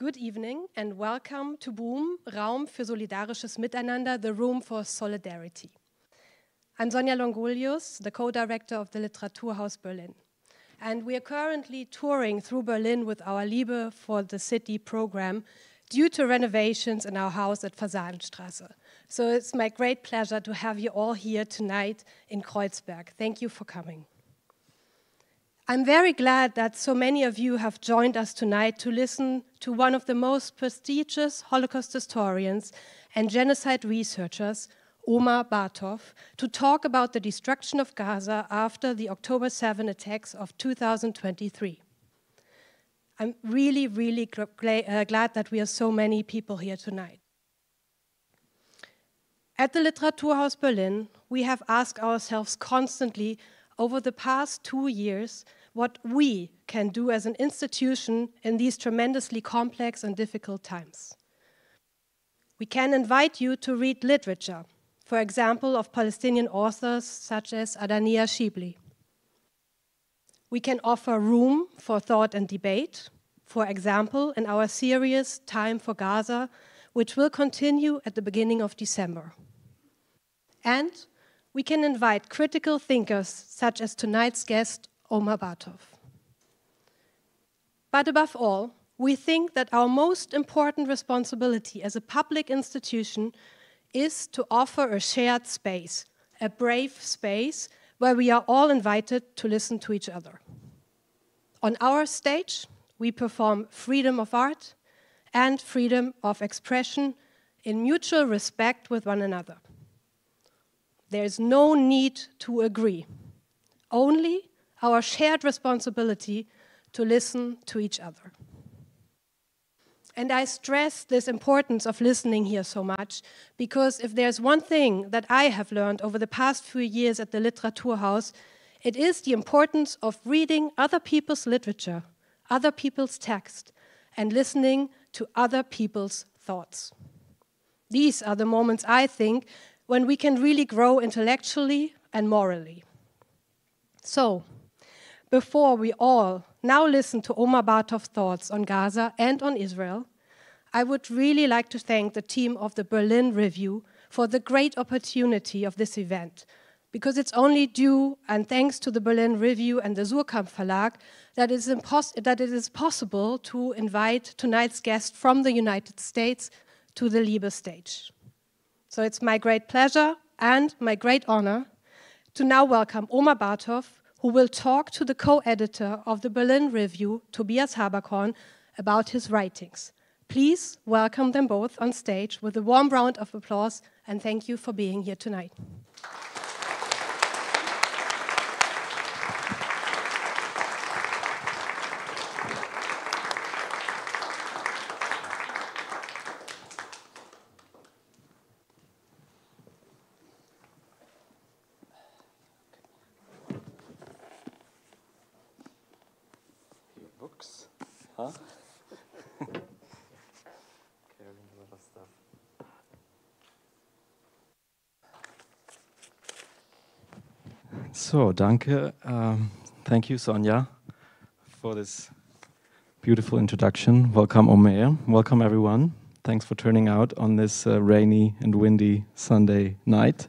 Good evening and welcome to Boom, Raum für solidarisches Miteinander, the room for solidarity. I'm Sonja Longolius, the co-director of the Literaturhaus Berlin. And we are currently touring through Berlin with our Liebe for the City program due to renovations in our house at Fasanenstraße. So it's my great pleasure to have you all here tonight in Kreuzberg. Thank you for coming. I'm very glad that so many of you have joined us tonight to listen to one of the most prestigious Holocaust historians and genocide researchers, Omer Bartov, to talk about the destruction of Gaza after the October 7 attacks of 2023. I'm really glad that we are so many people here tonight. At the Literaturhaus Berlin, we have asked ourselves constantly over the past 2 years what we can do as an institution in these tremendously complex and difficult times. We can invite you to read literature, for example, of Palestinian authors such as Adania Shibli. We can offer room for thought and debate, for example, in our series Time for Gaza, which will continue at the beginning of December. And we can invite critical thinkers such as tonight's guest, Omer Bartov. But above all, we think that our most important responsibility as a public institution is to offer a shared space, a brave space where we are all invited to listen to each other. On our stage, we perform freedom of art and freedom of expression in mutual respect with one another. There is no need to agree, only our shared responsibility to listen to each other. And I stress this importance of listening here so much because if there's one thing that I have learned over the past few years at the Literaturhaus, it is the importance of reading other people's literature, other people's text, and listening to other people's thoughts. These are the moments, I think, when we can really grow intellectually and morally. So, before we all now listen to Omer Bartov's thoughts on Gaza and on Israel, I would really like to thank the team of the Berlin Review for the great opportunity of this event, because it's only due and thanks to the Berlin Review and the Suhrkamp Verlag that it is possible to invite tonight's guest from the United States to the Liebe stage. So it's my great pleasure and my great honor to now welcome Omer Bartov, who will talk to the co-editor of the Berlin Review, Tobias Haberkorn, about his writings. Please welcome them both on stage with a warm round of applause, and thank you for being here tonight. Books, huh? Carrying a lot of stuff. So, danke. Thank you, Sonja, for this beautiful introduction. Welcome, Omer. Welcome, everyone. Thanks for turning out on this rainy and windy Sunday night.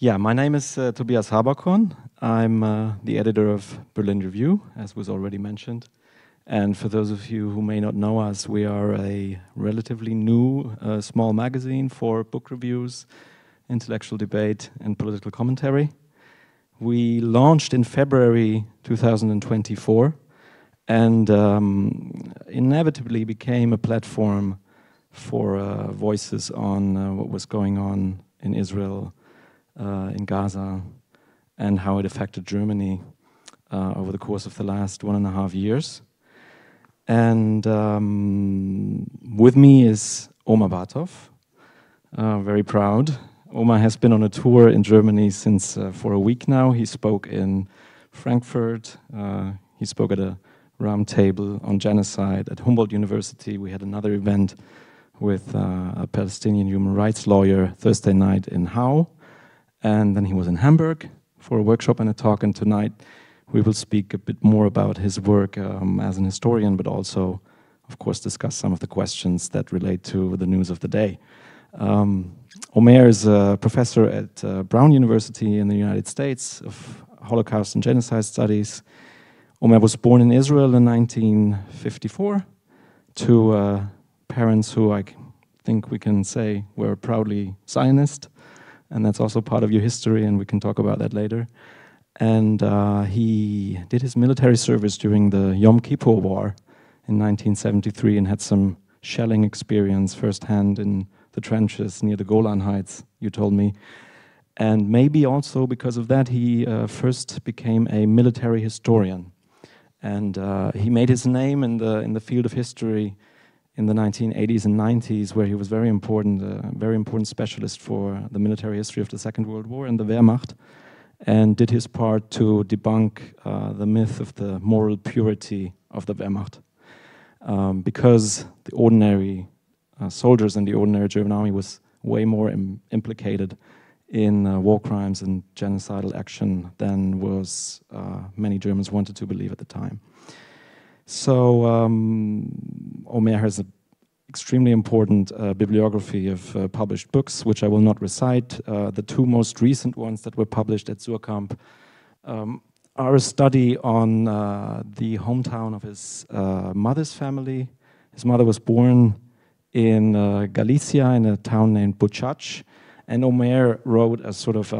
Yeah, my name is Tobias Haberkorn. I'm the editor of Berlin Review, as was already mentioned. And for those of you who may not know us, we are a relatively new, small magazine for book reviews, intellectual debate, and political commentary. We launched in February 2024 and inevitably became a platform for voices on what was going on in Israel, in Gaza, and how it affected Germany over the course of the last 1.5 years. And with me is Omer Bartov, very proud. Omer has been on a tour in Germany since for a week now. He spoke in Frankfurt, he spoke at a round table on genocide at Humboldt University. We had another event with a Palestinian human rights lawyer Thursday night in Hau. And then he was in Hamburg for a workshop and a talk, and tonight we will speak a bit more about his work as an historian, but also, of course, discuss some of the questions that relate to the news of the day. Omer is a professor at Brown University in the United States of Holocaust and Genocide Studies. Omer was born in Israel in 1954 to parents who I think we can say were proudly Zionist, and that's also part of your history, and we can talk about that later. And he did his military service during the Yom Kippur War in 1973 and had some shelling experience firsthand in the trenches near the Golan Heights, you told me. And maybe also because of that, he first became a military historian. And he made his name in the field of history in the 1980s and 90s, where he was very important specialist for the military history of the Second World War and the Wehrmacht, and did his part to debunk the myth of the moral purity of the Wehrmacht. Because the ordinary soldiers in the ordinary German army was way more implicated in war crimes and genocidal action than was many Germans wanted to believe at the time. So Omer has an extremely important bibliography of published books, which I will not recite. The two most recent ones that were published at Surkamp are a study on the hometown of his mother's family. His mother was born in Galicia in a town named Buchac, and Omer wrote a sort of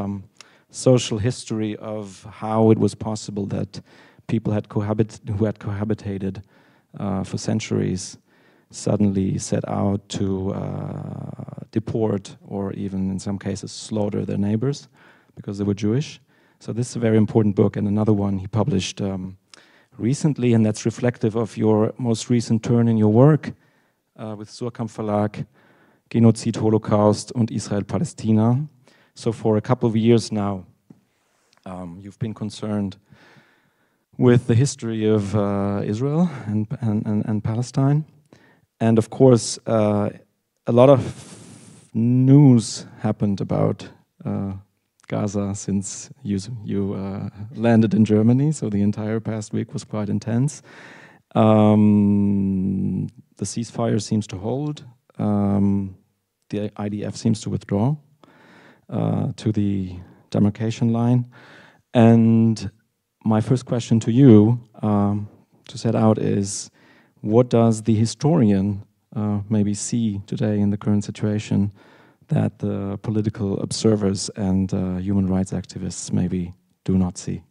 social history of how it was possible that people who had cohabitated for centuries suddenly set out to deport or even in some cases slaughter their neighbors because they were Jewish. So this is a very important book, and another one he published recently, and that's reflective of your most recent turn in your work with Surkamp Verlag, Genozid, Holocaust und Israel-Palästina. So for a couple of years now, you've been concerned with the history of Israel and Palestine. And of course, a lot of news happened about Gaza since you landed in Germany, so the entire past week was quite intense. The ceasefire seems to hold. The IDF seems to withdraw to the demarcation line. And my first question to you to set out is, what does the historian maybe see today in the current situation that the political observers and human rights activists maybe do not see?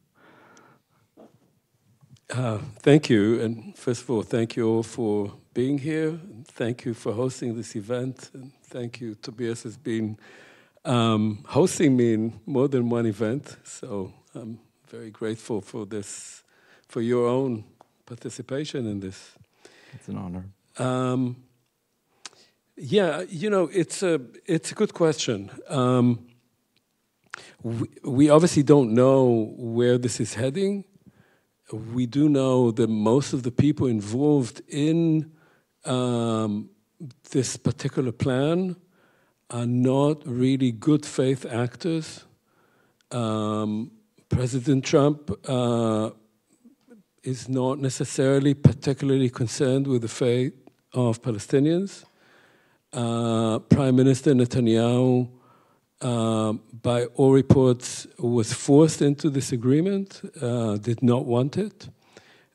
Thank you, and first of all, thank you all for being here. Thank you for hosting this event, and thank you, Tobias has been hosting me in more than one event, so I'm very grateful for this, for your own participation in this. It's an honor. Yeah, you know, it's a good question. We obviously don't know where this is heading. We do know that most of the people involved in this particular plan are not really good faith actors. President Trump is not necessarily particularly concerned with the fate of Palestinians. Prime Minister Netanyahu, by all reports, was forced into this agreement, did not want it.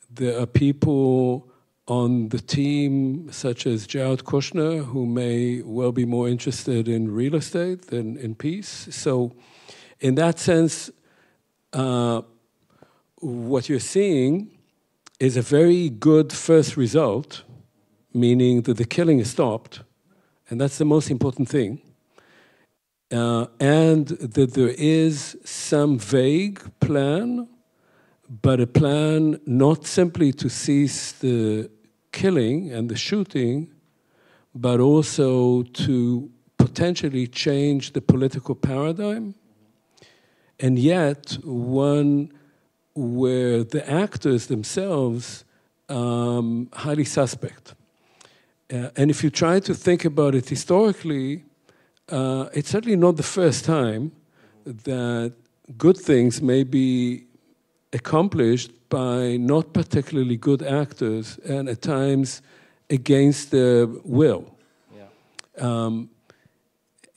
There are people on the team, such as Jared Kushner, who may well be more interested in real estate than in peace. So in that sense, what you're seeing is a very good first result, meaning that the killing is stopped, and that's the most important thing. And that there is some vague plan, but a plan not simply to cease the killing and the shooting, but also to potentially change the political paradigm. And yet, one where the actors themselves highly suspect. And if you try to think about it historically, it's certainly not the first time that good things may be accomplished by not particularly good actors and at times against their will. Yeah.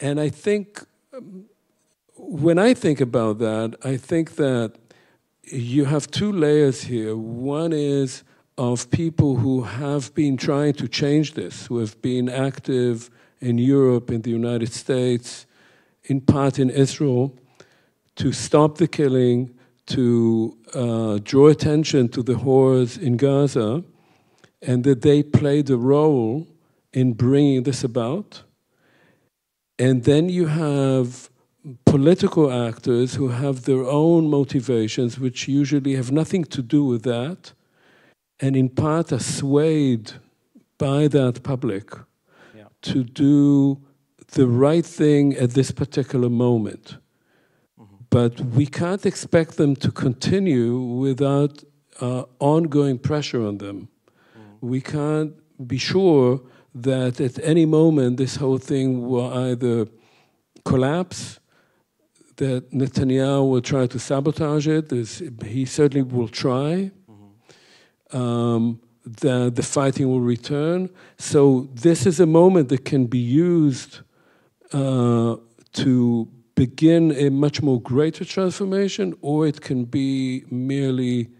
And I think, when I think about that, I think that you have two layers here. One is of people who have been trying to change this, who have been active in Europe, in the United States, in part in Israel, to stop the killing, to draw attention to the horrors in Gaza, and that they played a role in bringing this about. And then you have political actors who have their own motivations, which usually have nothing to do with that, and in part are swayed by that public to do the right thing at this particular moment. But we can't expect them to continue without ongoing pressure on them. We can't be sure that at any moment this whole thing will either collapse, that Netanyahu will try to sabotage it, he certainly will try, that the fighting will return. So this is a moment that can be used to begin a much more greater transformation, or it can be merely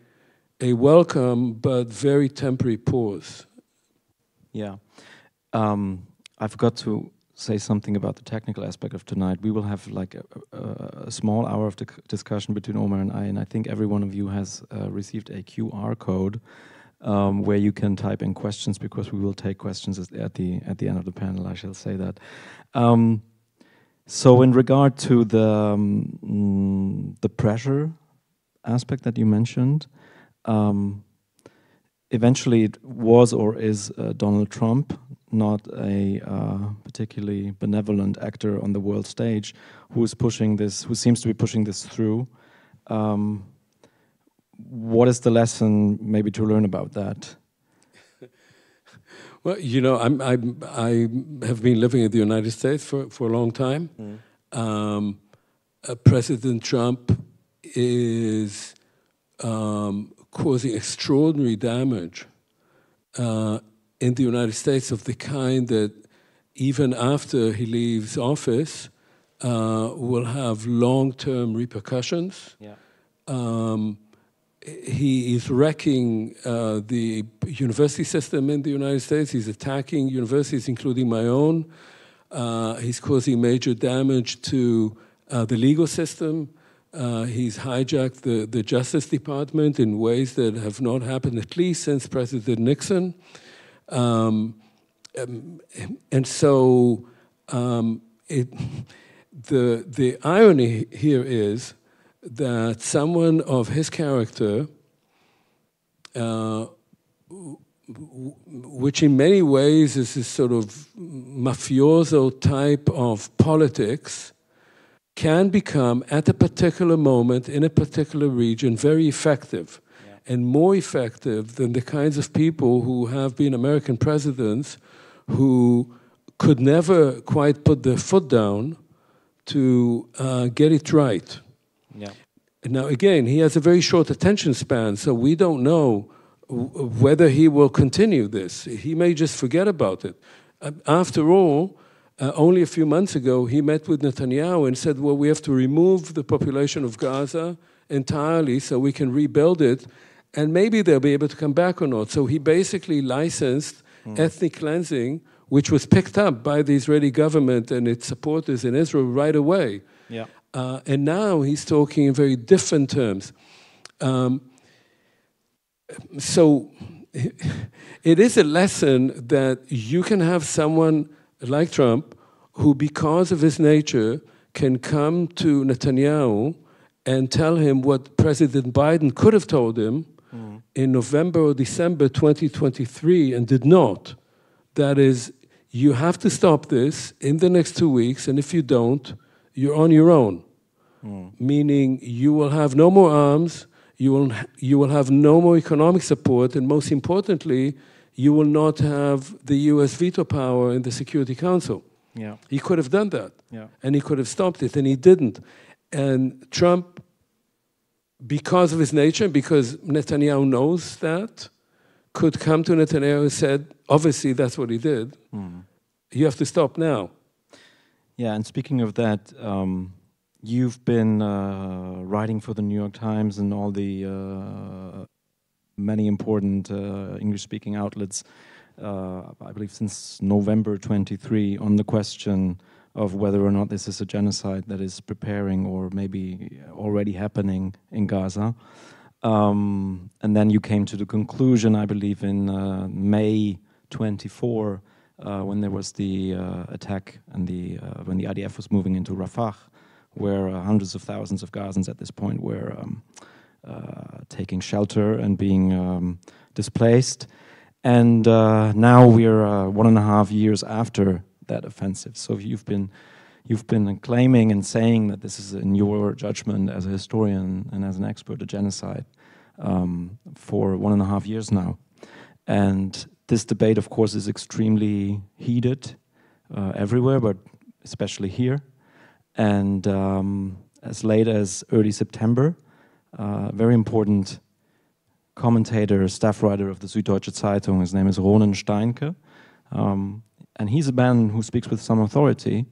a welcome but very temporary pause. Yeah. I forgot to say something about the technical aspect of tonight. We will have like a small hour of discussion between Omer and I think every one of you has received a QR code where you can type in questions, because we will take questions at the end of the panel, I shall say that. So in regard to the pressure aspect that you mentioned, eventually it was or is Donald Trump, not a particularly benevolent actor on the world stage, who is pushing this, who seems to be pushing this through. What is the lesson maybe to learn about that? Well, you know, I have been living in the United States for a long time. President Trump is causing extraordinary damage in the United States of the kind that even after he leaves office will have long-term repercussions. Yeah. He is wrecking the university system in the United States. He's attacking universities, including my own. He's causing major damage to the legal system. He's hijacked the Justice Department in ways that have not happened, at least since President Nixon. And so the irony here is that someone of his character, which in many ways is this sort of mafioso type of politics, can become, at a particular moment, in a particular region, very effective, and more effective than the kinds of people who have been American presidents who could never quite put their foot down to get it right. Yeah. Now, again, he has a very short attention span, so we don't know whether he will continue this. He may just forget about it. After all, only a few months ago, he met with Netanyahu and said, well, we have to remove the population of Gaza entirely so we can rebuild it, and maybe they'll be able to come back or not. So he basically licensed ethnic cleansing, which was picked up by the Israeli government and its supporters in Israel right away. Yeah. And now he's talking in very different terms. So it is a lesson that you can have someone like Trump who, because of his nature, can come to Netanyahu and tell him what President Biden could have told him in November or December 2023 and did not. That is, you have to stop this in the next 2 weeks, and if you don't, you're on your own. Meaning you will have no more arms, you will have no more economic support, and most importantly, you will not have the US veto power in the Security Council. Yeah. He could have done that, and he could have stopped it, and he didn't. And Trump because of his nature, because Netanyahu knows that, could come to Netanyahu and said, obviously that's what he did. You have to stop now. Yeah, and speaking of that, you've been writing for the New York Times and all the many important English-speaking outlets, I believe since November 23, on the question of whether or not this is a genocide that is preparing or maybe already happening in Gaza. And then you came to the conclusion, I believe, in May 24, when there was the attack and when the IDF was moving into Rafah, where hundreds of thousands of Gazans at this point were taking shelter and being displaced. And now we're 1.5 years after that offensive. So you've been claiming and saying that this is, in your judgment as a historian and as an expert, a genocide for 1.5 years now. And this debate, of course, is extremely heated everywhere, but especially here. And as late as early September, very important commentator, staff writer of the Süddeutsche Zeitung, his name is Ronen Steinke, and he's a man who speaks with some authority.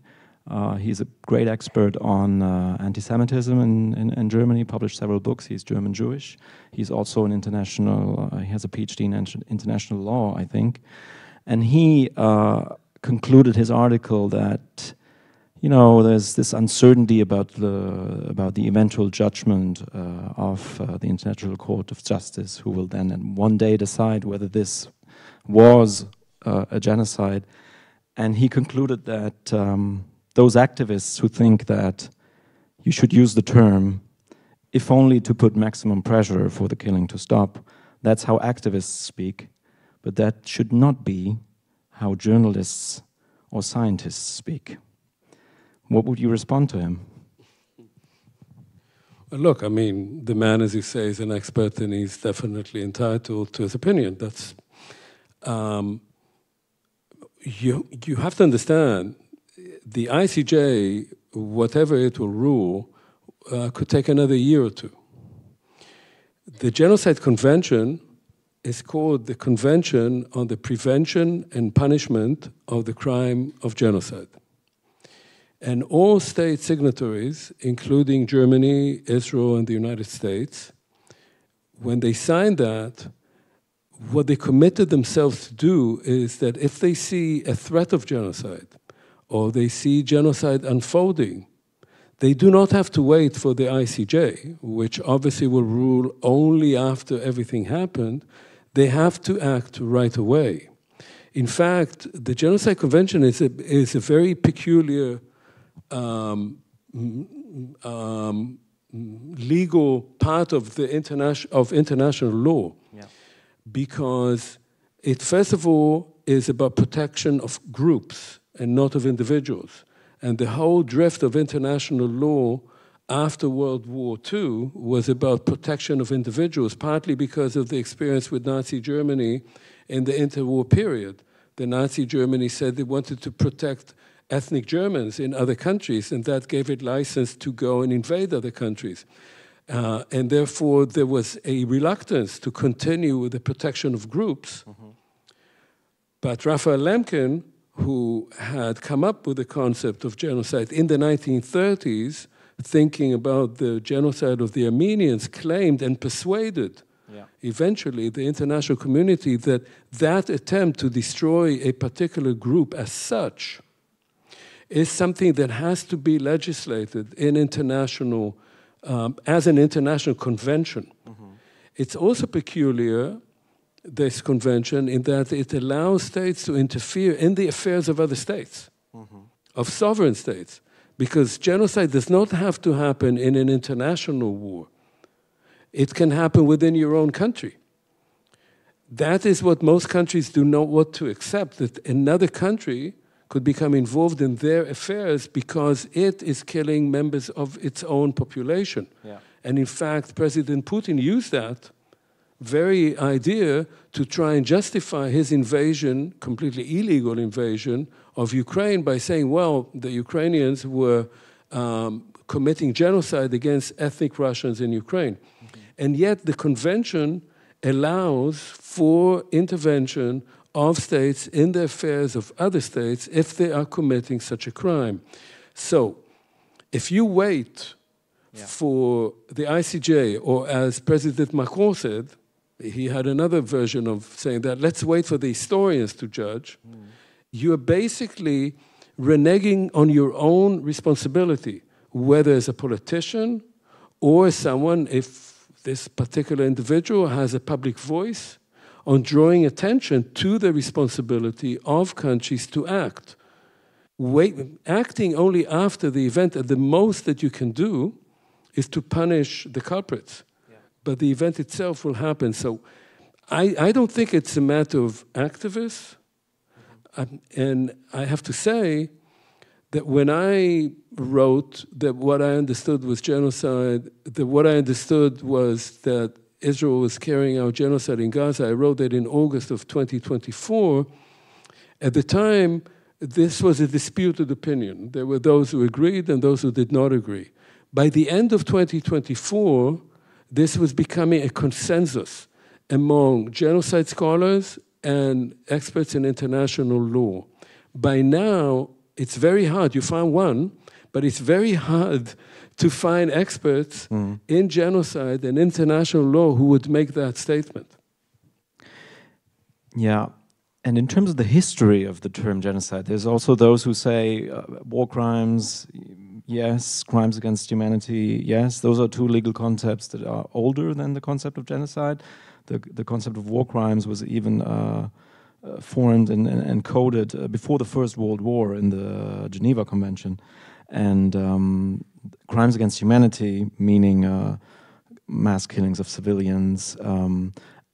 He's a great expert on anti-Semitism in Germany, published several books. He's German-Jewish. He's also an international, he has a PhD in international law, I think. And he concluded his article that, you know, there's this uncertainty about the eventual judgment of the International Court of Justice, who will then one day decide whether this was a genocide. And he concluded that those activists who think that you should use the term, if only to put maximum pressure for the killing to stop, that's how activists speak, but that should not be how journalists or scientists speak. What would you respond to him? Well, look, I mean, the man, as you say, is an expert, and he's definitely entitled to his opinion. That's you have to understand, the ICJ, whatever it will rule, could take another year or two. The Genocide Convention is called the Convention on the Prevention and Punishment of the Crime of Genocide. And all state signatories, including Germany, Israel, and the United States, when they signed that, what they committed themselves to do is that if they see a threat of genocide, or they see genocide unfolding, they do not have to wait for the ICJ, which obviously will rule only after everything happened. They have to act right away. In fact, the Genocide Convention is a very peculiar legal part of the international law, because it, first of all, is about protection of groups and not of individuals. And the whole drift of international law after World War II was about protection of individuals, partly because of the experience with Nazi Germany in the interwar period. The Nazi Germany said they wanted to protect ethnic Germans in other countries, and that gave it license to go and invade other countries. And therefore, there was a reluctance to continue with the protection of groups. But Raphael Lemkin, who had come up with the concept of genocide in the 1930s, thinking about the genocide of the Armenians, claimed and persuaded eventually the international community that that attempt to destroy a particular group as such is something that has to be legislated in international, as an international convention. It's also peculiar, this convention, in that it allows states to interfere in the affairs of other states, of sovereign states, because genocide does not have to happen in an international war. It can happen within your own country. That is what most countries do not want to accept, that another country could become involved in their affairs because it is killing members of its own population. And in fact, President Putin used that very idea to try and justify his invasion, completely illegal invasion, of Ukraine by saying, well, the Ukrainians were committing genocide against ethnic Russians in Ukraine. And yet the convention allows for intervention of states in the affairs of other states if they are committing such a crime. So if you wait for the ICJ, or as President Macron said, he had another version of saying that, let's wait for the historians to judge, you're basically reneging on your own responsibility, whether as a politician or as someone, if this particular individual has a public voice, on drawing attention to the responsibility of countries to act. Acting only after the event, and the most that you can do is to punish the culprits. But the event itself will happen. So I don't think it's a matter of activists. And I have to say that when I wrote that what I understood was genocide, that what I understood was that Israel was carrying out genocide in Gaza, I wrote that in August of 2024. At the time, this was a disputed opinion. There were those who agreed and those who did not agree. By the end of 2024, this was becoming a consensus among genocide scholars and experts in international law. By now, it's very hard. You found one, but it's very hard to find experts in genocide and international law who would make that statement. Yeah. And in terms of the history of the term genocide, there's also those who say war crimes, yes, crimes against humanity, yes. Those are two legal concepts that are older than the concept of genocide. The concept of war crimes was even formed and coded before the First World War in the Geneva Convention. And crimes against humanity, meaning mass killings of civilians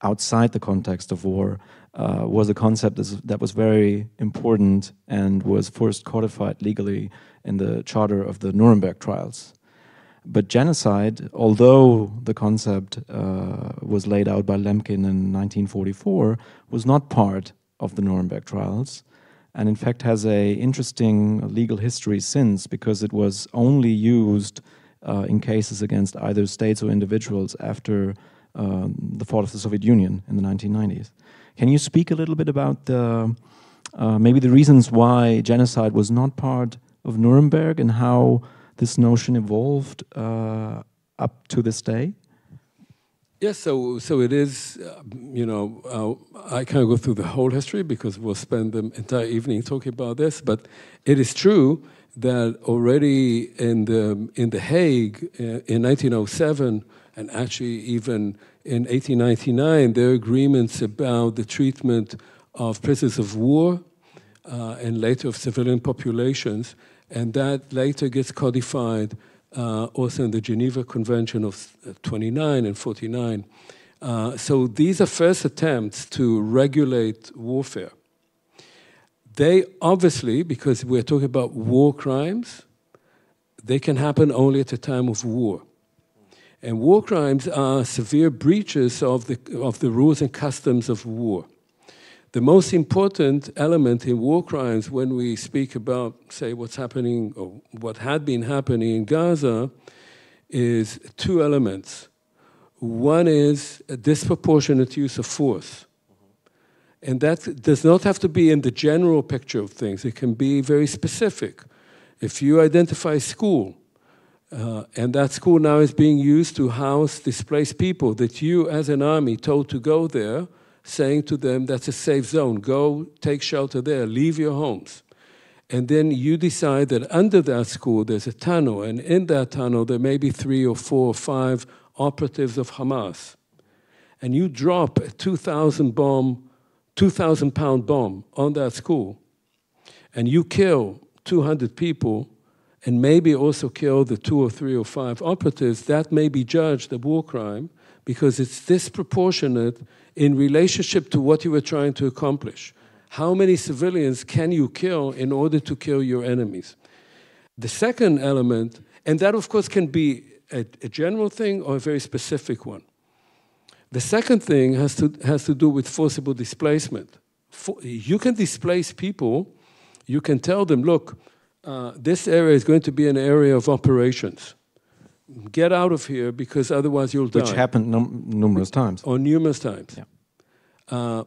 outside the context of war, was a concept that was very important and was first codified legally in the charter of the Nuremberg trials. But genocide, although the concept was laid out by Lemkin in 1944, was not part of the Nuremberg trials, and in fact has an interesting legal history since, because it was only used in cases against either states or individuals after the fall of the Soviet Union in the 1990s. Can you speak a little bit about maybe the reasons why genocide was not part of Nuremberg and how this notion evolved up to this day? Yes, so it is, I can't go through the whole history because we'll spend the entire evening talking about this, but it is true that already in the Hague in 1907, and actually even in 1899, there are agreements about the treatment of prisoners of war and later of civilian populations, and that later gets codified also in the Geneva Convention of 29 and 49. So these are first attempts to regulate warfare. They obviously, because we're talking about war crimes, they can happen only at a time of war. And war crimes are severe breaches of the rules and customs of war. The most important element in war crimes when we speak about, say, what's happening or what had been happening in Gaza is two elements. One is a disproportionate use of force. And that does not have to be in the general picture of things. It can be very specific. If you identify a school, and that school now is being used to house displaced people that you as an army told to go there, saying to them, that's a safe zone, go take shelter there, leave your homes. And then you decide that under that school there's a tunnel, and in that tunnel there may be 3 or 4 or 5 operatives of Hamas. And you drop a 2,000-pound bomb on that school, and you kill 200 people, and maybe also kill the 2 or 3 or 5 operatives, that may be judged a war crime because it's disproportionate in relationship to what you were trying to accomplish. How many civilians can you kill in order to kill your enemies? The second element, and that of course can be a general thing or a very specific one. The second thing has to do with forcible displacement. You can displace people, you can tell them, look, this area is going to be an area of operations. get out of here because otherwise you'll die. Which happened numerous times. Or numerous times. Yeah.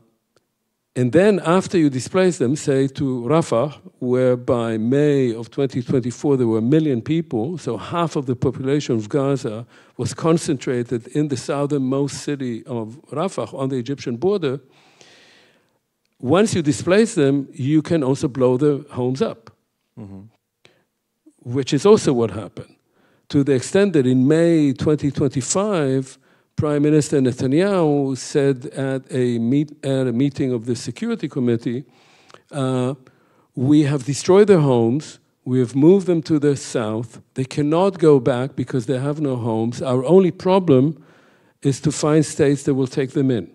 And then after you displace them, say to Rafah, where by May of 2024 there were 1 million people, so half of the population of Gaza was concentrated in the southernmost city of Rafah on the Egyptian border. Once you displace them, you can also blow their homes up, which is also what happened. To the extent that in May 2025, Prime Minister Netanyahu said at a meeting of the Security Committee, we have destroyed their homes, we have moved them to the south, they cannot go back because they have no homes. Our only problem is to find states that will take them in.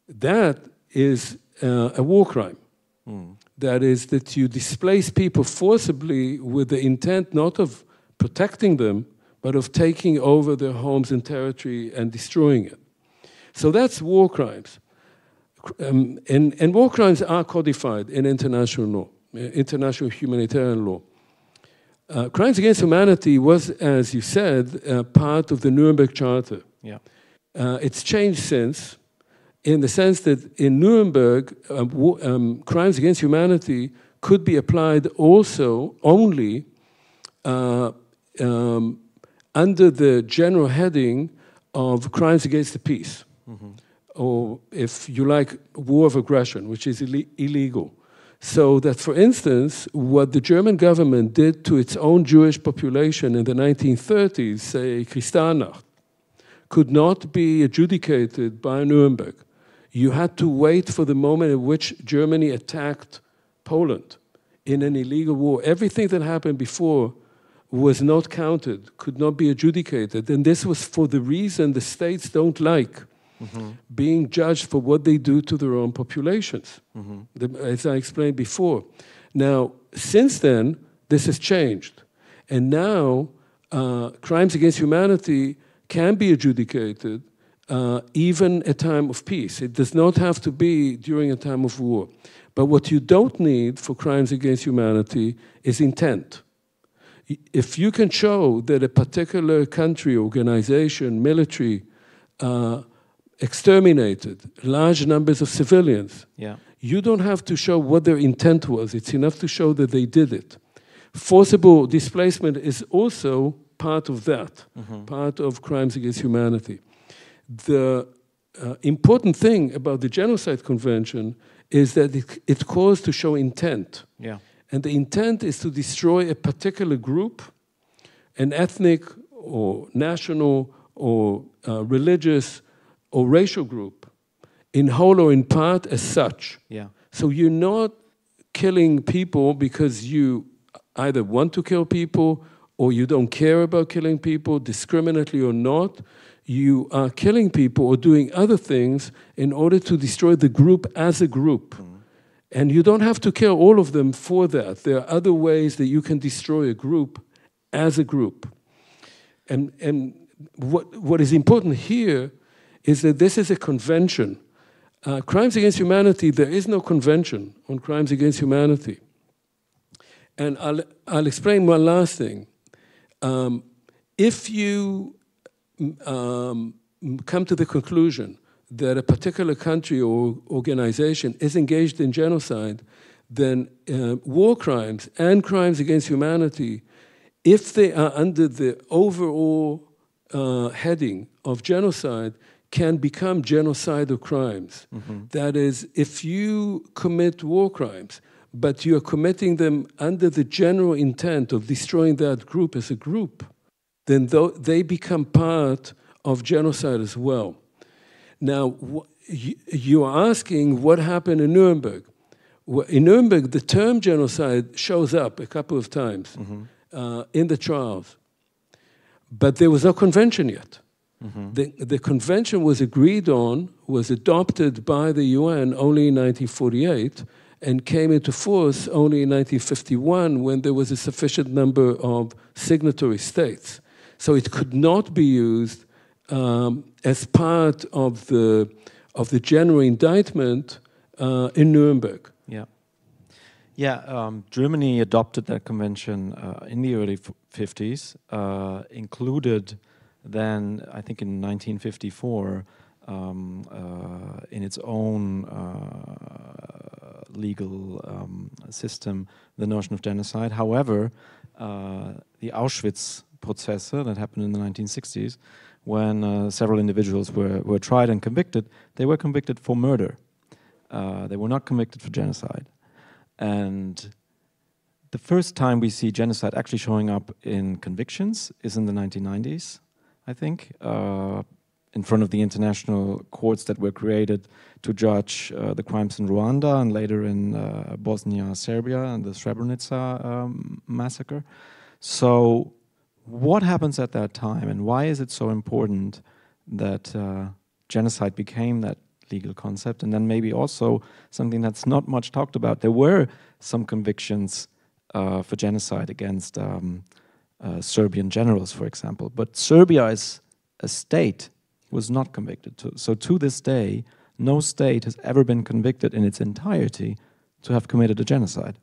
That is a war crime. That is that you displace people forcibly with the intent not of protecting them, but of taking over their homes and territory and destroying it. So that's war crimes. And war crimes are codified in international law, international humanitarian law. Crimes against humanity was, as you said, part of the Nuremberg Charter. Yeah. It's changed since, in the sense that in Nuremberg, crimes against humanity could be applied also only under the general heading of crimes against the peace, or if you like, war of aggression, which is illegal. So that, for instance, what the German government did to its own Jewish population in the 1930s, say Kristallnacht, could not be adjudicated by Nuremberg. You had to wait for the moment at which Germany attacked Poland in an illegal war. Everything that happened before was not counted, could not be adjudicated. And this was for the reason the states don't like being judged for what they do to their own populations, as I explained before. Now, since then, this has changed. And now, crimes against humanity can be adjudicated even at time of peace. It does not have to be during a time of war. But what you don't need for crimes against humanity is intent. If you can show that a particular country, organization, military exterminated large numbers of civilians, you don't have to show what their intent was. It's enough to show that they did it. Forcible displacement is also part of that, part of crimes against humanity. The important thing about the Genocide Convention is that it calls to show intent. And the intent is to destroy a particular group, an ethnic or national or religious or racial group, in whole or in part as such. So you're not killing people because you either want to kill people or you don't care about killing people, discriminately or not. You are killing people or doing other things in order to destroy the group as a group. And you don't have to kill all of them for that. There are other ways that you can destroy a group as a group. And what is important here is that this is a convention. Crimes against humanity, there is no convention on crimes against humanity. And I'll explain one last thing. If you come to the conclusion that a particular country or organization is engaged in genocide, then war crimes and crimes against humanity, if they are under the overall heading of genocide, can become genocidal crimes. That is, if you commit war crimes, but you are committing them under the general intent of destroying that group as a group, then they become part of genocide as well. Now, you are asking what happened in Nuremberg. In Nuremberg, the term genocide shows up a couple of times in the trials. But there was no convention yet. The convention was agreed on, was adopted by the UN only in 1948, and came into force only in 1951 when there was a sufficient number of signatory states. So it could not be used as part of the general indictment in Nuremberg. Germany adopted that convention in the early 50s included then, I think in 1954, in its own legal system, the notion of genocide. However, the Auschwitz-Prozesse that happened in the 1960s, when several individuals were tried and convicted, they were convicted for murder. They were not convicted for genocide. And the first time we see genocide actually showing up in convictions is in the 1990s, I think, in front of the international courts that were created to judge the crimes in Rwanda and later in Bosnia, Serbia, and the Srebrenica massacre. So what happens at that time, and why is it so important that genocide became that legal concept? And then maybe also something that's not much talked about. There were some convictions for genocide against Serbian generals, for example, but Serbia as a state was not convicted. So to this day, no state has ever been convicted in its entirety to have committed a genocide.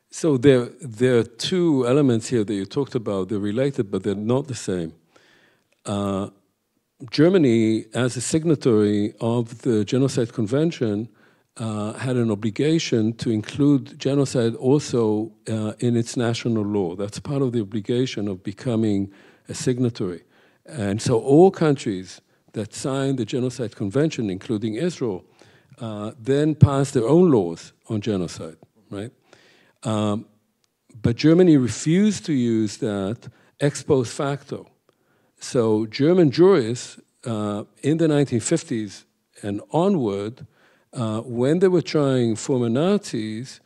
So there are two elements here that you talked about. They're related, but they're not the same. Germany, as a signatory of the Genocide Convention, had an obligation to include genocide also in its national law. That's part of the obligation of becoming a signatory. And so all countries that signed the Genocide Convention, including Israel, then passed their own laws on genocide, right? But Germany refused to use that ex post facto. So German jurists in the 1950s and onward, when they were trying former Nazis,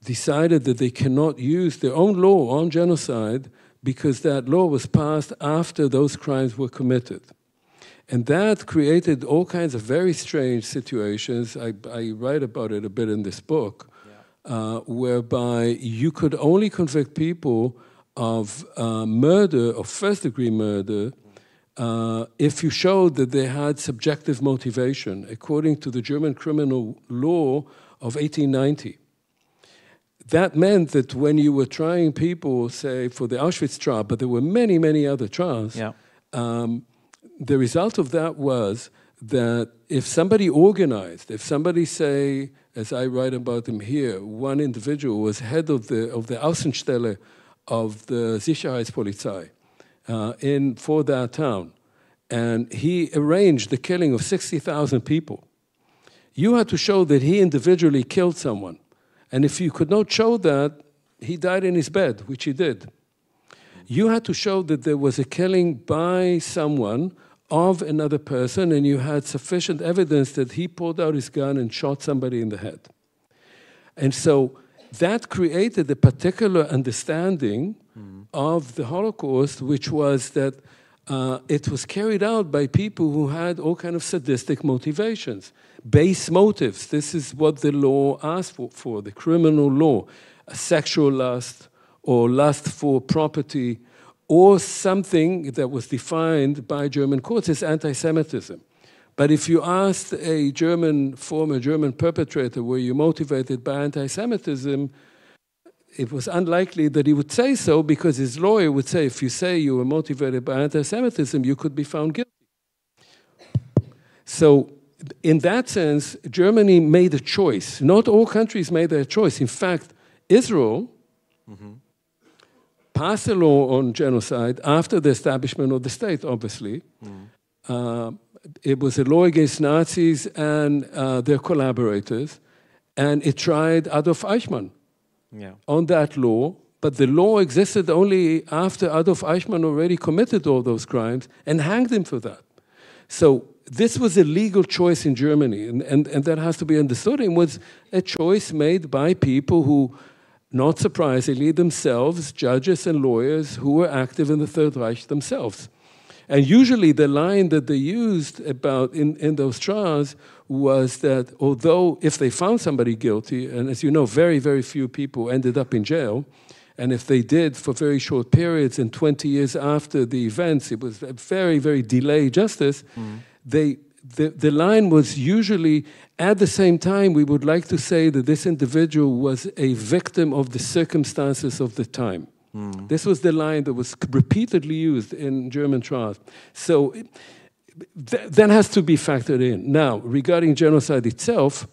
decided that they cannot use their own law on genocide because that law was passed after those crimes were committed. And that created all kinds of very strange situations. I write about it a bit in this book, whereby you could only convict people of murder, of first-degree murder, if you showed that they had subjective motivation, according to the German criminal law of 1890. That meant that when you were trying people, say, for the Auschwitz trial, but there were many, many other trials, the result of that was that if somebody organized, if somebody, say, as I write about them here, one individual was head of the Außenstelle of the Sicherheitspolizei for that town, and he arranged the killing of 60,000 people, you had to show that he individually killed someone. And if you could not show that, he died in his bed, which he did. You had to show that there was a killing by someone of another person, and you had sufficient evidence that he pulled out his gun and shot somebody in the head. And so that created a particular understanding of the Holocaust, which was that it was carried out by people who had all kind of sadistic motivations, base motives. This is what the law asked for, the criminal law, a sexual lust or lust for property, or something that was defined by German courts as anti-Semitism. But if you asked a former German perpetrator, were you motivated by anti-Semitism, it was unlikely that he would say so, because his lawyer would say, if you say you were motivated by anti-Semitism, you could be found guilty. So in that sense, Germany made a choice. Not all countries made their choice. In fact, Israel passed a law on genocide after the establishment of the state, obviously. It was a law against Nazis and their collaborators, and it tried Adolf Eichmann on that law, but the law existed only after Adolf Eichmann already committed all those crimes and hanged him for that. So this was a legal choice in Germany, and that has to be understood. It was a choice made by people who, not surprisingly, themselves, judges and lawyers who were active in the Third Reich themselves. And usually the line that they used about in those trials was that although if they found somebody guilty, and as you know, very, very few people ended up in jail, and if they did for very short periods and 20 years after the events, it was a very, very delayed justice, the line was usually, at the same time, we would like to say that this individual was a victim of the circumstances of the time. This was the line that was repeatedly used in German trials. So that has to be factored in. Now, regarding genocide itself,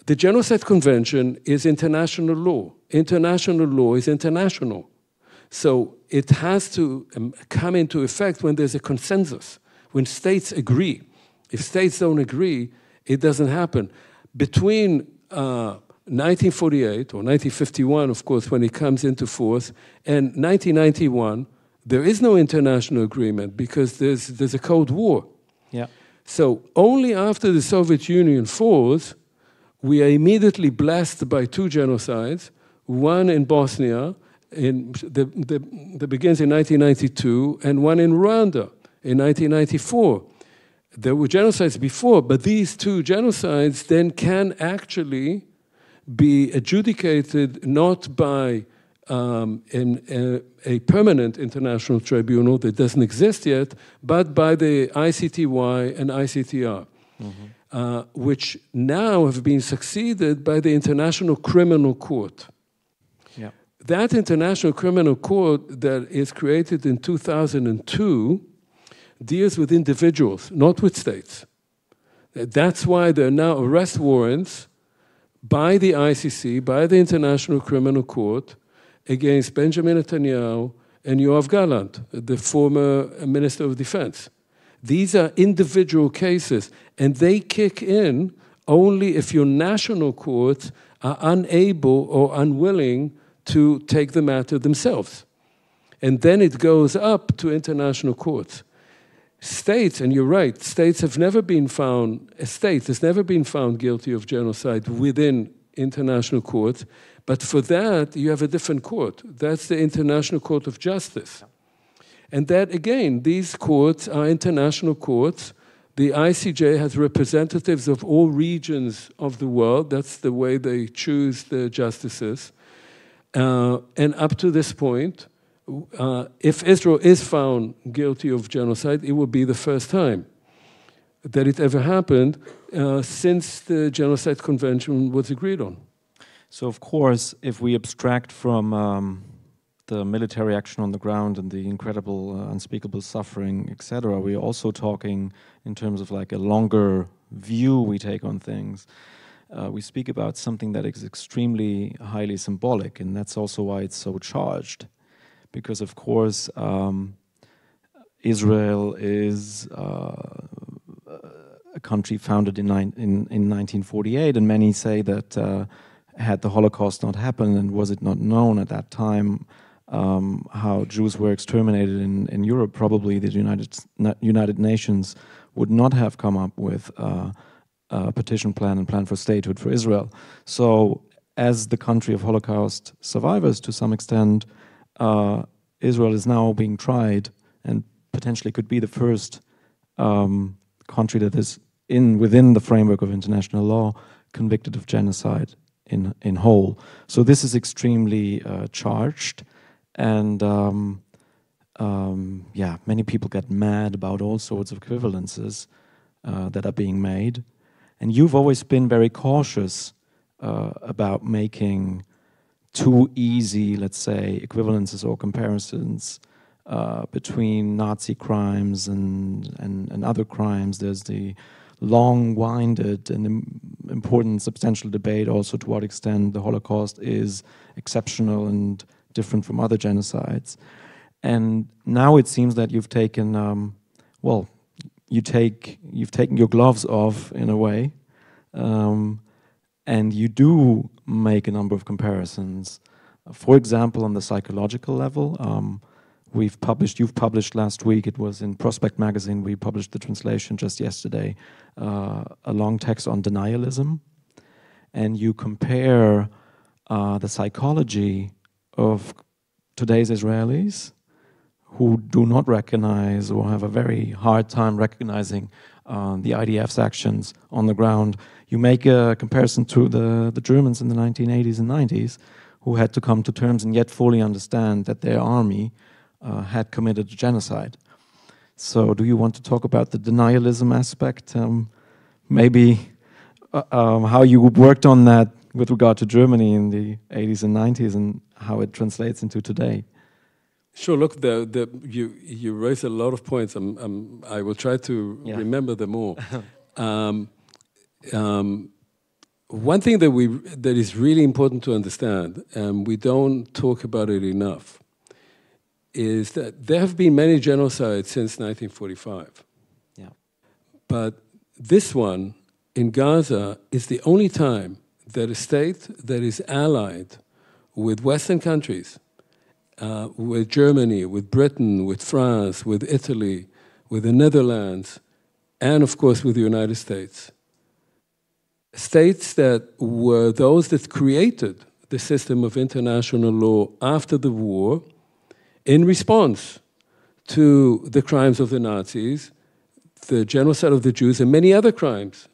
the Genocide Convention is international law. International law is international. So it has to come into effect when there's a consensus, when states agree. If states don't agree, it doesn't happen. Between 1948 or 1951, of course, when it comes into force, and 1991, there is no international agreement because there's a Cold War. Yeah. So only after the Soviet Union falls, we are immediately blessed by two genocides, one in Bosnia, that begins in 1992, and one in Rwanda in 1994. There were genocides before, but these two genocides then can actually be adjudicated not by a permanent international tribunal that doesn't exist yet, but by the ICTY and ICTR, which now have been succeeded by the International Criminal Court. Yeah. That International Criminal Court that is created in 2002 deals with individuals, not with states. That's why there are now arrest warrants by the ICC, by the International Criminal Court, against Benjamin Netanyahu and Yoav Gallant, the former Minister of Defense. These are individual cases, and they kick in only if your national courts are unable or unwilling to take the matter themselves. And then it goes up to international courts. States, and you're right, states have never been found, a state has never been found guilty of genocide within international courts, but for that, you have a different court. That's the International Court of Justice. And that, again, these courts are international courts. The ICJ has representatives of all regions of the world. That's the way they choose the justices. And up to this point, if Israel is found guilty of genocide, it will be the first time that it ever happened since the Genocide Convention was agreed on. So, of course, if we abstract from the military action on the ground and the incredible, unspeakable suffering, etc., we're also talking in terms of like a longer view we take on things. We speak about something that is extremely highly symbolic, and that's also why it's so charged. Because, of course, Israel is a country founded in 1948, and many say that had the Holocaust not happened and was it not known at that time how Jews were exterminated in Europe, probably the United Nations would not have come up with a petition plan and plan for statehood for Israel. So as the country of Holocaust survivors to some extent, Israel is now being tried and potentially could be the first country that is within the framework of international law convicted of genocide in whole. So this is extremely charged, and yeah, many people get mad about all sorts of equivalences that are being made. And you've always been very cautious about making too easy, let's say, equivalences or comparisons between Nazi crimes and other crimes. There's the long-winded and important substantial debate also to what extent the Holocaust is exceptional and different from other genocides. And now it seems that you've taken, well, you've taken your gloves off in a way, and you do make a number of comparisons. For example, on the psychological level, you've published last week, it was in Prospect magazine, we published the translation just yesterday, a long text on denialism, and you compare the psychology of today's Israelis who do not recognize or have a very hard time recognizing the IDF's actions on the ground. You make a comparison to the Germans in the 1980s and 90s who had to come to terms and yet fully understand that their army had committed a genocide. So do you want to talk about the denialism aspect? Maybe how you worked on that with regard to Germany in the 80s and 90s and how it translates into today? Sure. Look, you raise a lot of points. I will try to remember them all. One thing that is really important to understand, and we don't talk about it enough, is that there have been many genocides since 1945. Yeah. But this one in Gaza is the only time that a state that is allied with Western countries, with Germany, with Britain, with France, with Italy, with the Netherlands, and of course with the United States. States that were those that created the system of international law after the war in response to the crimes of the Nazis, the genocide of the Jews, and many other crimes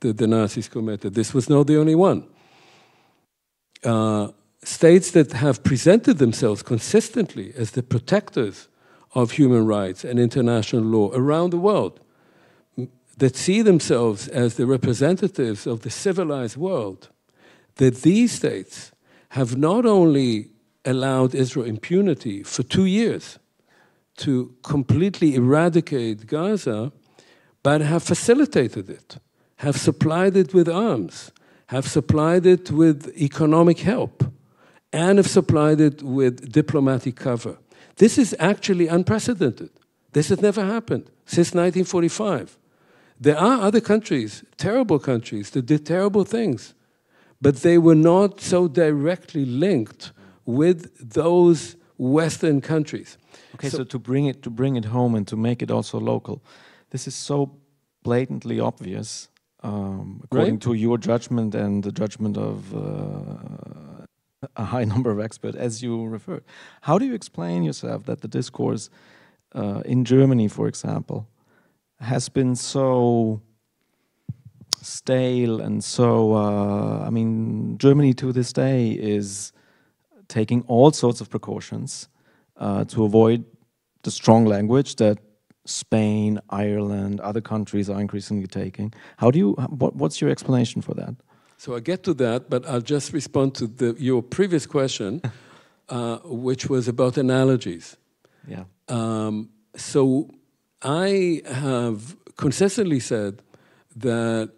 that the Nazis committed. This was not the only one. States that have presented themselves consistently as the protectors of human rights and international law around the world, that see themselves as the representatives of the civilized world, that these states have not only allowed Israel impunity for 2 years to completely eradicate Gaza, but have facilitated it, have supplied it with arms, have supplied it with economic help, and have supplied it with diplomatic cover. This is actually unprecedented. This has never happened since 1945. There are other countries, terrible countries, that did terrible things, but they were not so directly linked with those Western countries. Okay, so to bring it home and to make it also local, this is so blatantly obvious, according to your judgment and the judgment of a high number of experts, as you referred. How do you explain yourself that the discourse in Germany, for example, has been so stale and so, I mean, Germany to this day is taking all sorts of precautions to avoid the strong language that Spain, Ireland, other countries are increasingly taking. How do you, what's your explanation for that? So I get to that, but I'll just respond to your previous question, which was about analogies. Yeah. So I have consistently said that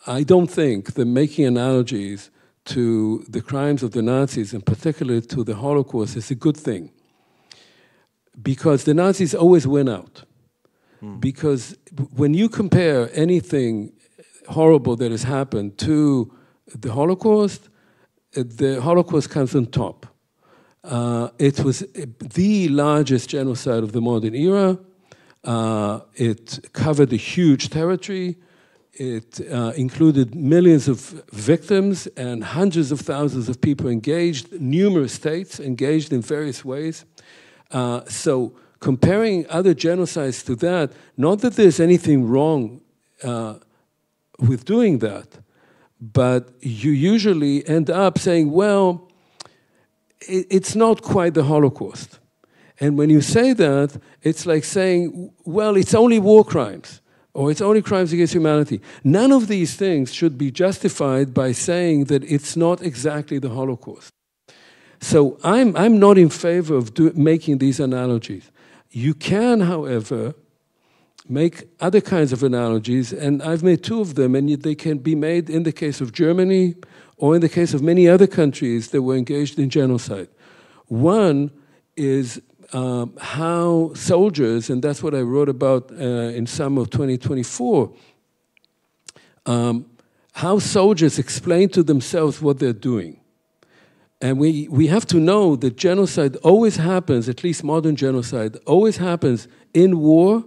I don't think that making analogies to the crimes of the Nazis, and particularly to the Holocaust, is a good thing. Because the Nazis always win out. Because when you compare anything horrible that has happened to the Holocaust comes on top. It was the largest genocide of the modern era. It covered a huge territory. It included millions of victims and hundreds of thousands of people engaged, numerous states engaged in various ways. So comparing other genocides to that, not that there's anything wrong with doing that, but you usually end up saying, well, it's not quite the Holocaust. And when you say that, it's like saying, well, it's only war crimes, or it's only crimes against humanity. None of these things should be justified by saying that it's not exactly the Holocaust. So I'm not in favor of making these analogies. You can, however, make other kinds of analogies, and I've made two of them, and they can be made in the case of Germany or in the case of many other countries that were engaged in genocide. One is how soldiers, and that's what I wrote about in summer of 2024, how soldiers explain to themselves what they're doing. And we have to know that genocide always happens, at least modern genocide, always happens in war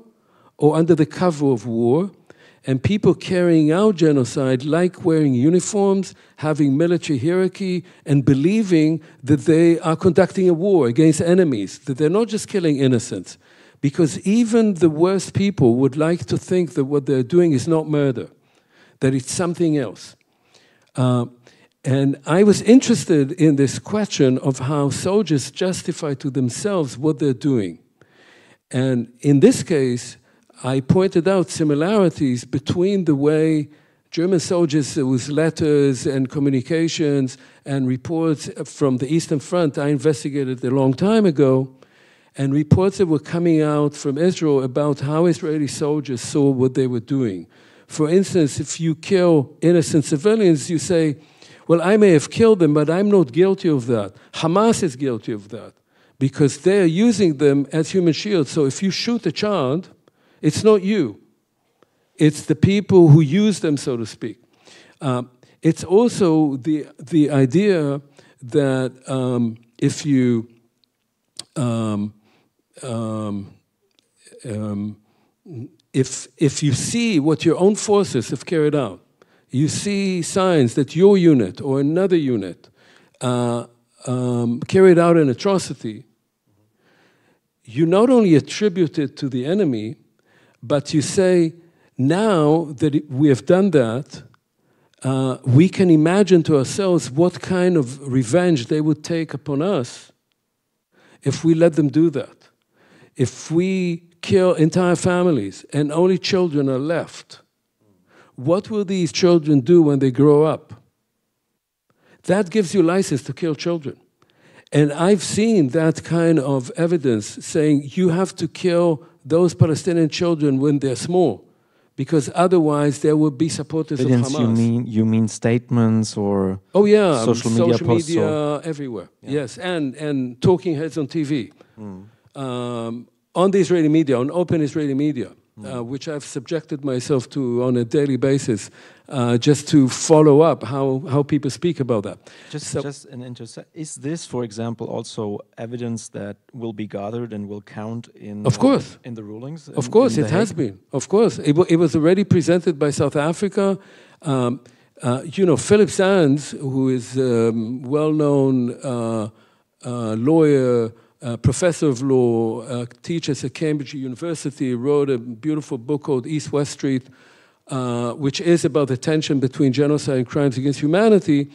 or under the cover of war, and people carrying out genocide like wearing uniforms, having military hierarchy, and believing that they are conducting a war against enemies, that they're not just killing innocents. Because even the worst people would like to think that what they're doing is not murder, that it's something else. And I was interested in this question of how soldiers justify to themselves what they're doing. And in this case, I pointed out similarities between the way German soldiers with letters and communications and reports from the Eastern Front I investigated a long time ago, and reports that were coming out from Israel about how Israeli soldiers saw what they were doing. For instance, if you kill innocent civilians, you say, well, I may have killed them, but I'm not guilty of that. Hamas is guilty of that because they're using them as human shields. So if you shoot a child, it's not you. It's the people who use them, so to speak. It's also the idea that if you if you see what your own forces have carried out, you see signs that your unit or another unit carried out an atrocity, you not only attribute it to the enemy, but you say, now that we have done that, we can imagine to ourselves what kind of revenge they would take upon us if we let them do that. If we kill entire families and only children are left, what will these children do when they grow up? That gives you license to kill children. And I've seen that kind of evidence saying you have to kill those Palestinian children when they're small, because otherwise there will be supporters of Hamas. You mean statements or social media posts? Everywhere. Yeah. Yes, and talking heads on TV. On the Israeli media, on open Israeli media, which I've subjected myself to on a daily basis, just to follow up how people speak about that. Just an interest. Is this, for example, also evidence that will be gathered and will count in? Of course. In the rulings. Of course, it has been. Of course, it was already presented by South Africa. Philip Sands, who is a well-known lawyer. Professor of law, teaches at Cambridge University, wrote a beautiful book called East-West Street, which is about the tension between genocide and crimes against humanity.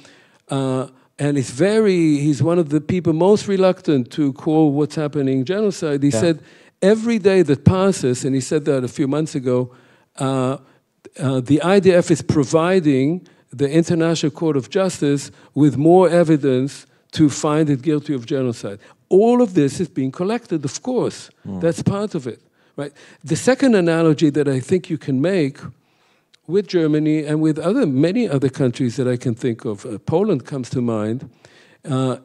And he's one of the people most reluctant to call what's happening genocide. He said, every day that passes, and he said that a few months ago, the IDF is providing the International Court of Justice with more evidence to find it guilty of genocide. All of this is being collected, of course. That's part of it, right? The second analogy that I think you can make with Germany and with many other countries that I can think of, Poland comes to mind,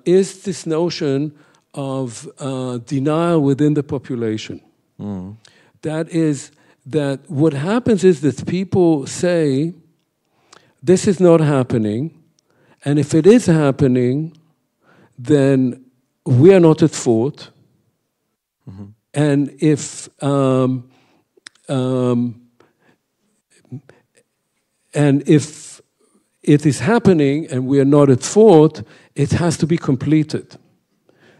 is this notion of denial within the population. That is, that what happens is that people say, this is not happening, and if it is happening, then we are not at fault, and if it is happening and we are not at fault, it has to be completed.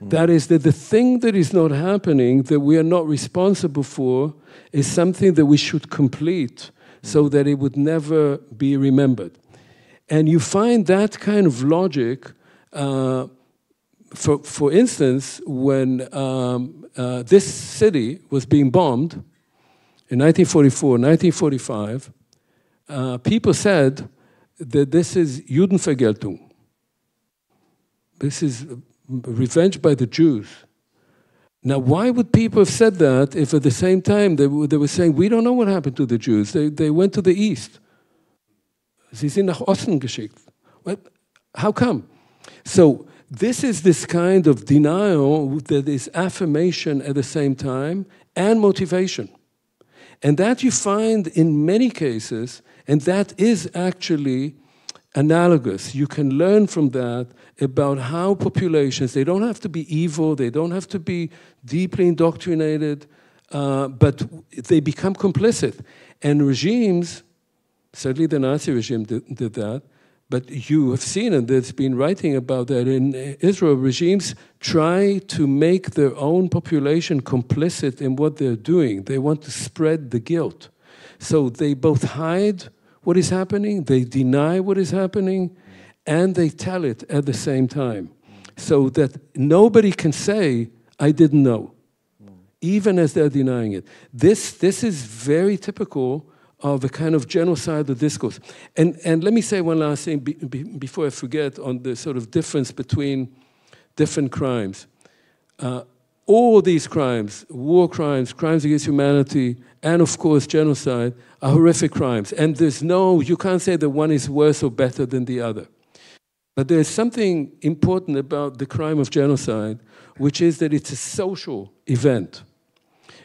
That is, that the thing that is not happening, that we are not responsible for, is something that we should complete so that it would never be remembered. And you find that kind of logic. For instance, when this city was being bombed in 1944, 1945, people said that this is Judenvergeltung. This is revenge by the Jews. Now, why would people have said that if at the same time they were saying, we don't know what happened to the Jews. They went to the East. Sie sind nach Osten geschickt. Well, how come? So this is this kind of denial that is affirmation at the same time and motivation. And that you find in many cases, and that is actually analogous. You can learn from that about how populations, they don't have to be evil, they don't have to be deeply indoctrinated, but they become complicit. And regimes, certainly the Nazi regime did that, but you have seen, and there's been writing about that in Israel, regimes try to make their own population complicit in what they're doing. They want to spread the guilt. So they both hide what is happening, they deny what is happening, and they tell it at the same time. So that nobody can say, I didn't know, even as they're denying it. This is very typical of a kind of genocidal discourse. And let me say one last thing before I forget on the sort of difference between different crimes. All these crimes, war crimes, crimes against humanity, and of course genocide, are horrific crimes. And you can't say that one is worse or better than the other. But there's something important about the crime of genocide, which is that it's a social event.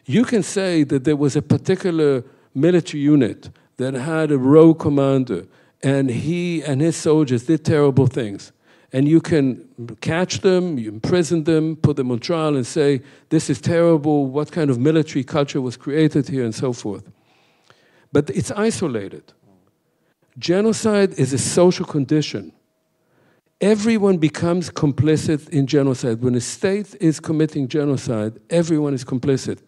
You can say that there was a particular military unit that had a rogue commander, and he and his soldiers did terrible things. And you can catch them, you imprison them, put them on trial and say, this is terrible, what kind of military culture was created here, and so forth. But it's isolated. Genocide is a social condition. Everyone becomes complicit in genocide. When a state is committing genocide, everyone is complicit.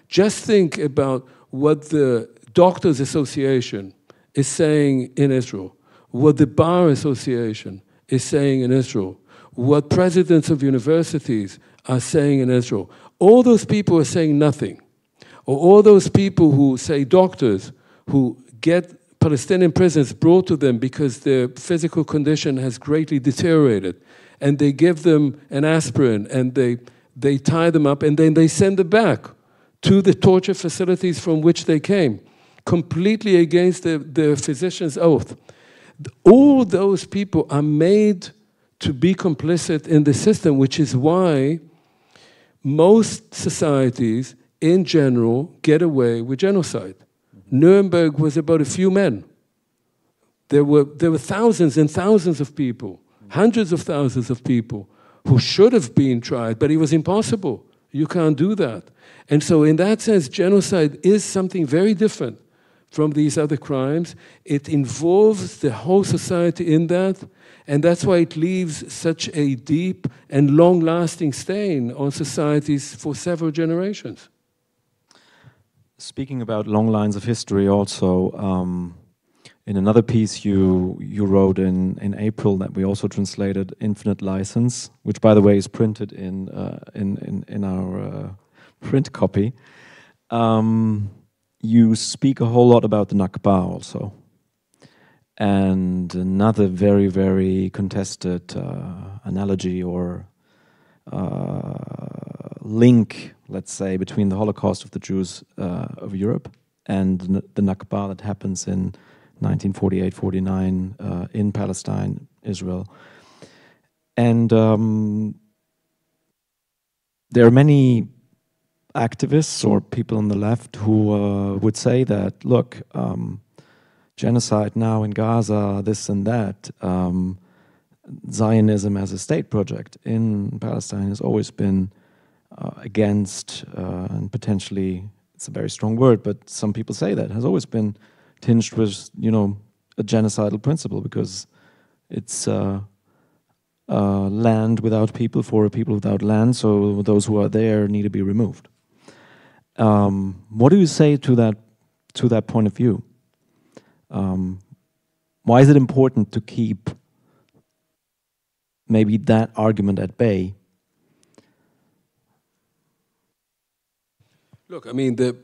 Just think about what the Doctors Association is saying in Israel, what the Bar Association is saying in Israel, what presidents of universities are saying in Israel. All those people are saying nothing. Or all those people who say doctors who get Palestinian prisoners brought to them because their physical condition has greatly deteriorated, and they give them an aspirin and they tie them up and then they send them back to the torture facilities from which they came, completely against the physician's oath. All those people are made to be complicit in the system, which is why most societies in general get away with genocide. Nuremberg was about a few men. There were thousands and thousands of people, hundreds of thousands of people who should have been tried, but it was impossible. You can't do that. And so in that sense, genocide is something very different from these other crimes. It involves the whole society in that, and that's why it leaves such a deep and long-lasting stain on societies for several generations. Speaking about long lines of history also, in another piece you wrote in April that we also translated, Infinite License, which by the way is printed in our print copy. You speak a whole lot about the Nakba also. And another very, very contested analogy or link, let's say, between the Holocaust of the Jews of Europe and the Nakba that happens in 1948-49 in Palestine, Israel. And there are many activists or people on the left who would say that, look, genocide now in Gaza, this and that, Zionism as a state project in Palestine has always been against, and potentially, it's a very strong word, but some people say that, has always been tinged with, a genocidal principle, because it's land without people for a people without land, so those who are there need to be removed. What do you say to that point of view? Why is it important to keep maybe that argument at bay? Look, I mean, there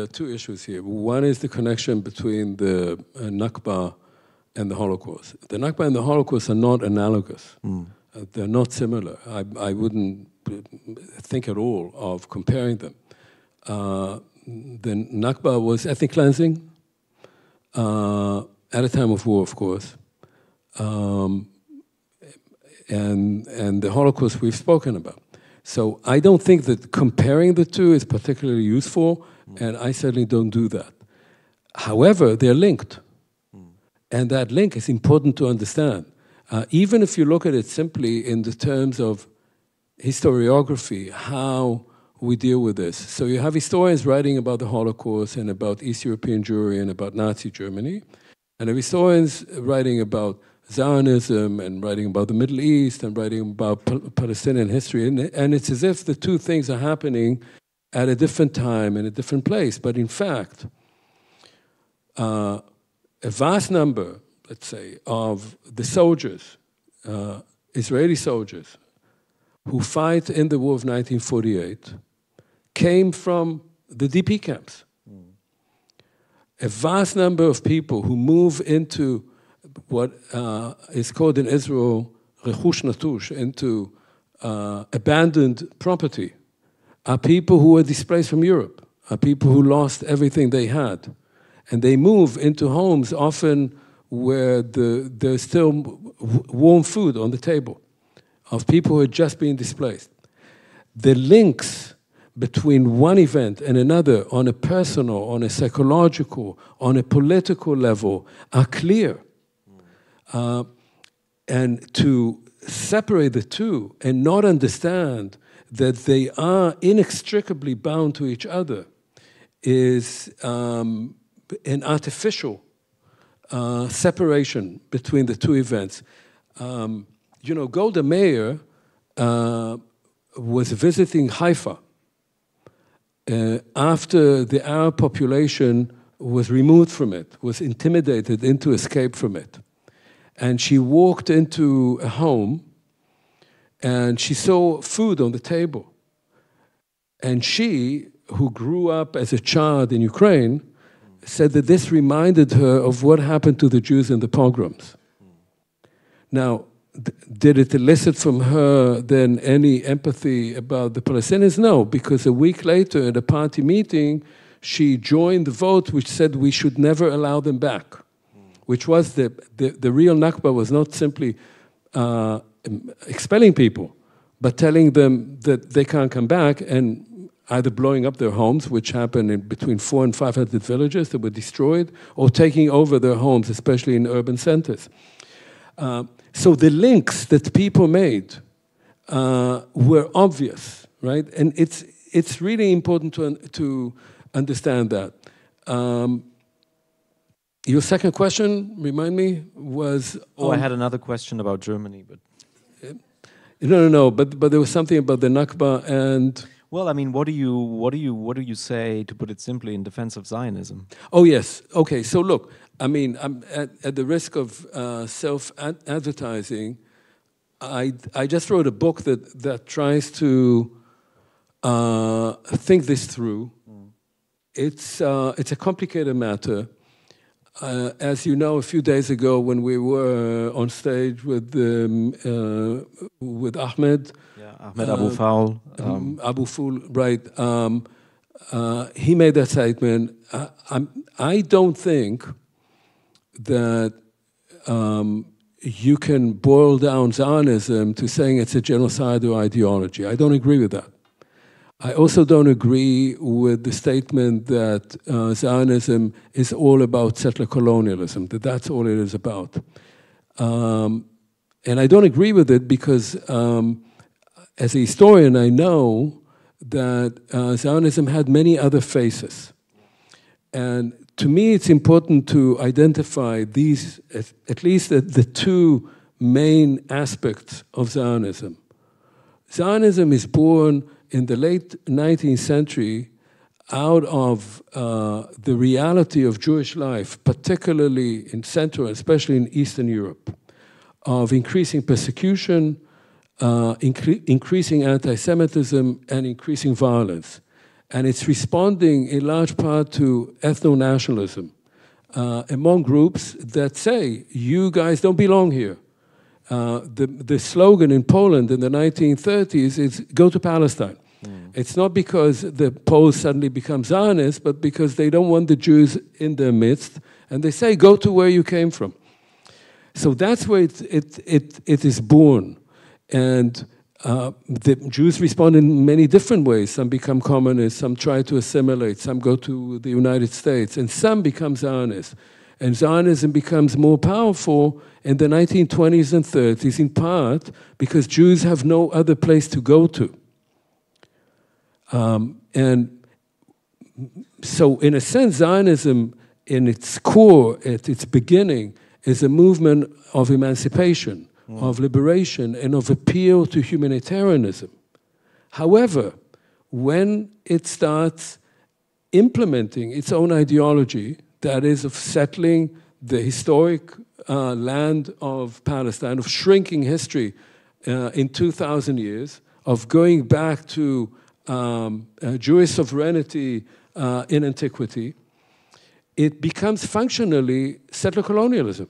are two issues here. One is the connection between the Nakba and the Holocaust. The Nakba and the Holocaust are not analogous. They're not similar. I wouldn't think at all of comparing them. The Nakba was ethnic cleansing at a time of war, of course. And the Holocaust we've spoken about. So I don't think that comparing the two is particularly useful, and I certainly don't do that. However, they're linked. And that link is important to understand. Even if you look at it simply in the terms of historiography, how we deal with this. So you have historians writing about the Holocaust and about East European Jewry and about Nazi Germany. And there are historians writing about Zionism and writing about the Middle East and writing about Palestinian history. And it's as if the two things are happening at a different time in a different place. But in fact, a vast number, let's say, of the soldiers, Israeli soldiers, who fight in the war of 1948 came from the DP camps. a vast number of people who move into what is called in Israel rechush natush, into abandoned property, are people who were displaced from Europe, are people who lost everything they had. And they move into homes often where there's still warm food on the table of people who had just been displaced. The links between one event and another on a personal, on a psychological, on a political level are clear. And to separate the two and not understand that they are inextricably bound to each other is an artificial separation between the two events. You know, Golda Meir was visiting Haifa after the Arab population was removed from it, was intimidated into escape from it. And she walked into a home and she saw food on the table. And she, who grew up as a child in Ukraine, said that this reminded her of what happened to the Jews in the pogroms. Now, did it elicit from her then any empathy about the Palestinians? No, because a week later at a party meeting, she joined the vote which said we should never allow them back, which was the real Nakba was not simply expelling people, but telling them that they can't come back and either blowing up their homes, which happened in between 400 and 500 villages that were destroyed, or taking over their homes, especially in urban centers. So the links that people made were obvious, right? And it's really important to understand that. Your second question, remind me, was... I had another question about Germany, but... No, but there was something about the Nakba and... Well, I mean, what do you say, to put it simply, in defense of Zionism? Oh, yes. Okay, so look, I mean, I'm at the risk of self-advertising, I just wrote a book that tries to think this through. It's a complicated matter. As you know, a few days ago when we were on stage with Ahmed, Ahmed Abu Faul. Abu Faul, right. He made that statement. I don't think that you can boil down Zionism to saying it's a genocidal ideology. I don't agree with that. I also don't agree with the statement that Zionism is all about settler colonialism, that that's all it is about. And I don't agree with it because as a historian, I know that Zionism had many other faces. And to me, it's important to identify these, at least the two main aspects of Zionism. Zionism is born in the late 19th century out of the reality of Jewish life, particularly in Central, especially in Eastern Europe, of increasing persecution, increasing anti-Semitism, and increasing violence. And it's responding in large part to ethno-nationalism among groups that say, you guys don't belong here. The slogan in Poland in the 1930s is, go to Palestine. It's not because the Poles suddenly become Zionists, but because they don't want the Jews in their midst, and they say, go to where you came from. So that's where it is born. And the Jews respond in many different ways. Some become communists, some try to assimilate, some go to the United States, and some become Zionists. And Zionism becomes more powerful in the 1920s and 30s, in part because Jews have no other place to go to. And so in a sense, Zionism in its core, at its beginning, is a movement of emancipation, of liberation, and of appeal to humanitarianism. However, when it starts implementing its own ideology, that is of settling the historic land of Palestine, of shrinking history in 2,000 years, of going back to Jewish sovereignty in antiquity, it becomes functionally settler colonialism.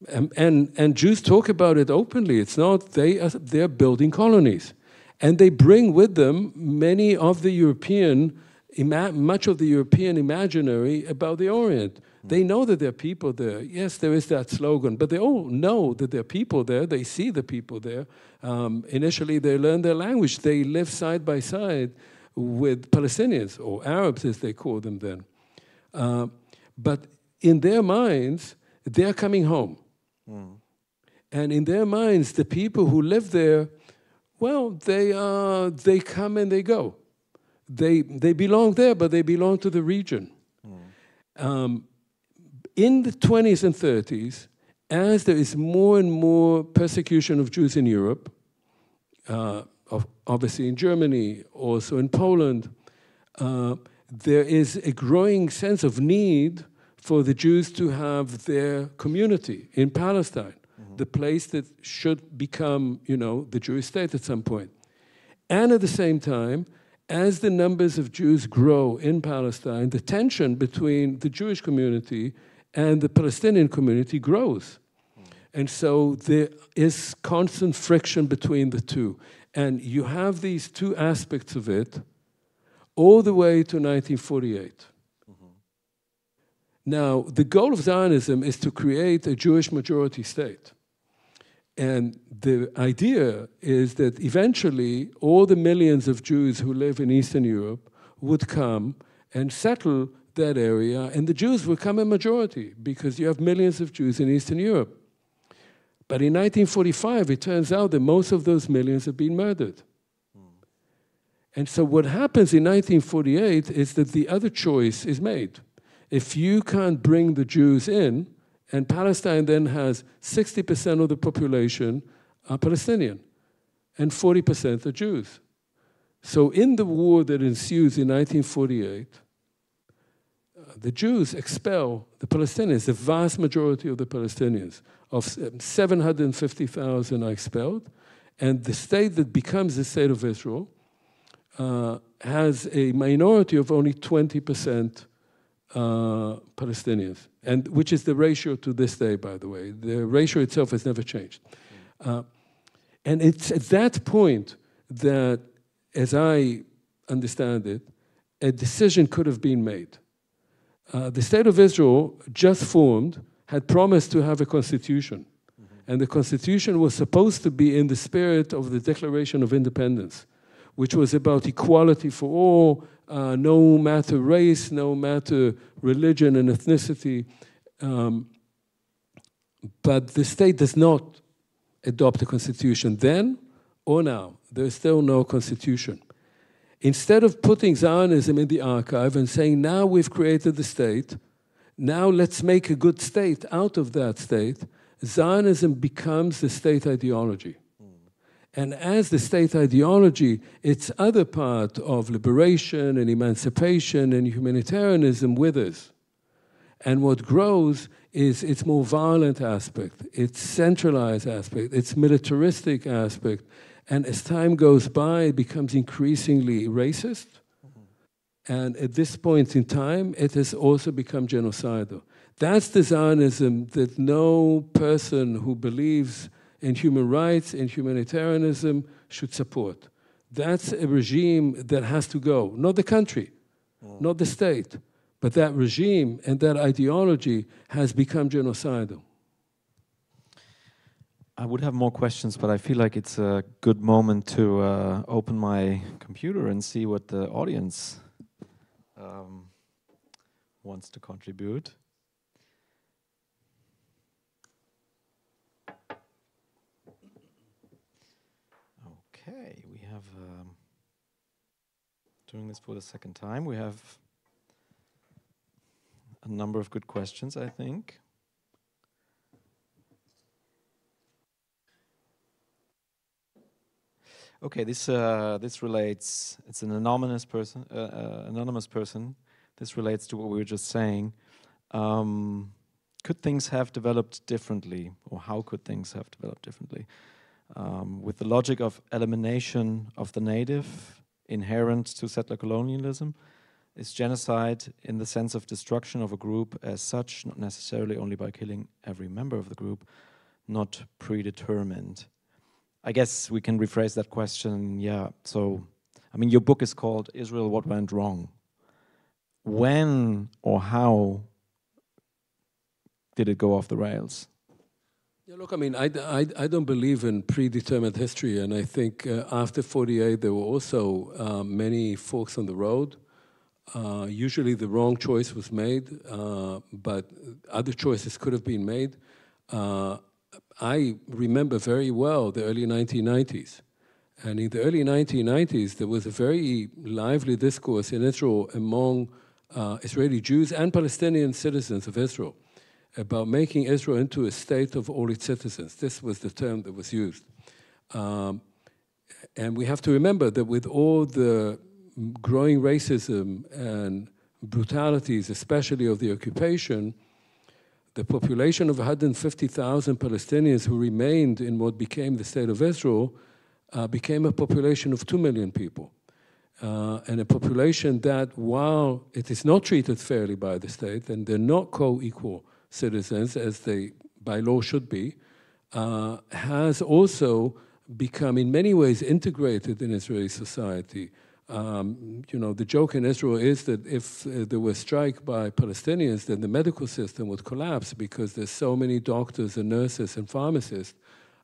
And Jews talk about it openly. It's not, they're building colonies. And they bring with them many of the much of the European imaginary about the Orient. They know that there are people there. Yes, there is that slogan, but they all know that there are people there. They see the people there. Initially, they learn their language. They live side by side with Palestinians, or Arabs as they call them then. But in their minds, they're coming home. And in their minds, the people who live there, well, they come and they go. They belong there, but they belong to the region. In the 20s and 30s, as there is more and more persecution of Jews in Europe, obviously in Germany, also in Poland, there is a growing sense of need for the Jews to have their community in Palestine, the place that should become, the Jewish state at some point. And at the same time, as the numbers of Jews grow in Palestine, the tension between the Jewish community and the Palestinian community grows. And so there is constant friction between the two. And you have these two aspects of it all the way to 1948. Now, the goal of Zionism is to create a Jewish majority state. And the idea is that eventually all the millions of Jews who live in Eastern Europe would come and settle that area, and the Jews would become a majority because you have millions of Jews in Eastern Europe. But in 1945, it turns out that most of those millions have been murdered. And so what happens in 1948 is that the other choice is made. If you can't bring the Jews in, and Palestine then has 60% of the population are Palestinian, and 40% are Jews. So in the war that ensues in 1948, the Jews expel the Palestinians, the vast majority of the Palestinians. Of 750,000 are expelled, and the state that becomes the state of Israel has a minority of only 20% Palestinians, and which is the ratio to this day, by the way. The ratio itself has never changed. And it's at that point that, as I understand it, a decision could have been made. The State of Israel, just formed, had promised to have a constitution. And the constitution was supposed to be in the spirit of the Declaration of Independence, which was about equality for all, no matter race, no matter religion and ethnicity. But the state does not adopt a constitution then or now. There is still no constitution. Instead of putting Zionism in the archive and saying, now we've created the state, now let's make a good state out of that state, Zionism becomes the state ideology. And as the state ideology, its other part of liberation and emancipation and humanitarianism withers. And what grows is its more violent aspect, its centralized aspect, its militaristic aspect. And as time goes by, it becomes increasingly racist. And at this point in time, it has also become genocidal. That's the Zionism that no person who believes in human rights, in humanitarianism, should support. That's a regime that has to go. Not the country, not the state, but that regime and that ideology has become genocidal. I would have more questions, but I feel like it's a good moment to open my computer and see what the audience wants to contribute. Okay, we have, doing this for the second time, we have a number of good questions, I think. Okay, this relates. It's an anonymous person. This relates to what we were just saying. Could things have developed differently, or how could things have developed differently, with the logic of elimination of the native inherent to settler colonialism, is genocide in the sense of destruction of a group as such, not necessarily only by killing every member of the group, not predetermined? I guess we can rephrase that question, yeah. So, I mean, your book is called Israel, What Went Wrong. When or how did it go off the rails? Yeah, look, I mean, I don't believe in predetermined history, and I think after 48 there were also many forks on the road. Usually the wrong choice was made, but other choices could have been made. I remember very well the early 1990s. And in the early 1990s, there was a very lively discourse in Israel among Israeli Jews and Palestinian citizens of Israel about making Israel into a state of all its citizens. This was the term that was used. And we have to remember that with all the growing racism and brutalities, especially of the occupation, the population of 150,000 Palestinians who remained in what became the state of Israel became a population of 2 million people. And a population that, while it is not treated fairly by the state, and they're not co-equal citizens, as they by law should be, has also become in many ways integrated in Israeli society. You know, the joke in Israel is that if there was a strike by Palestinians, then the medical system would collapse because there's so many doctors and nurses and pharmacists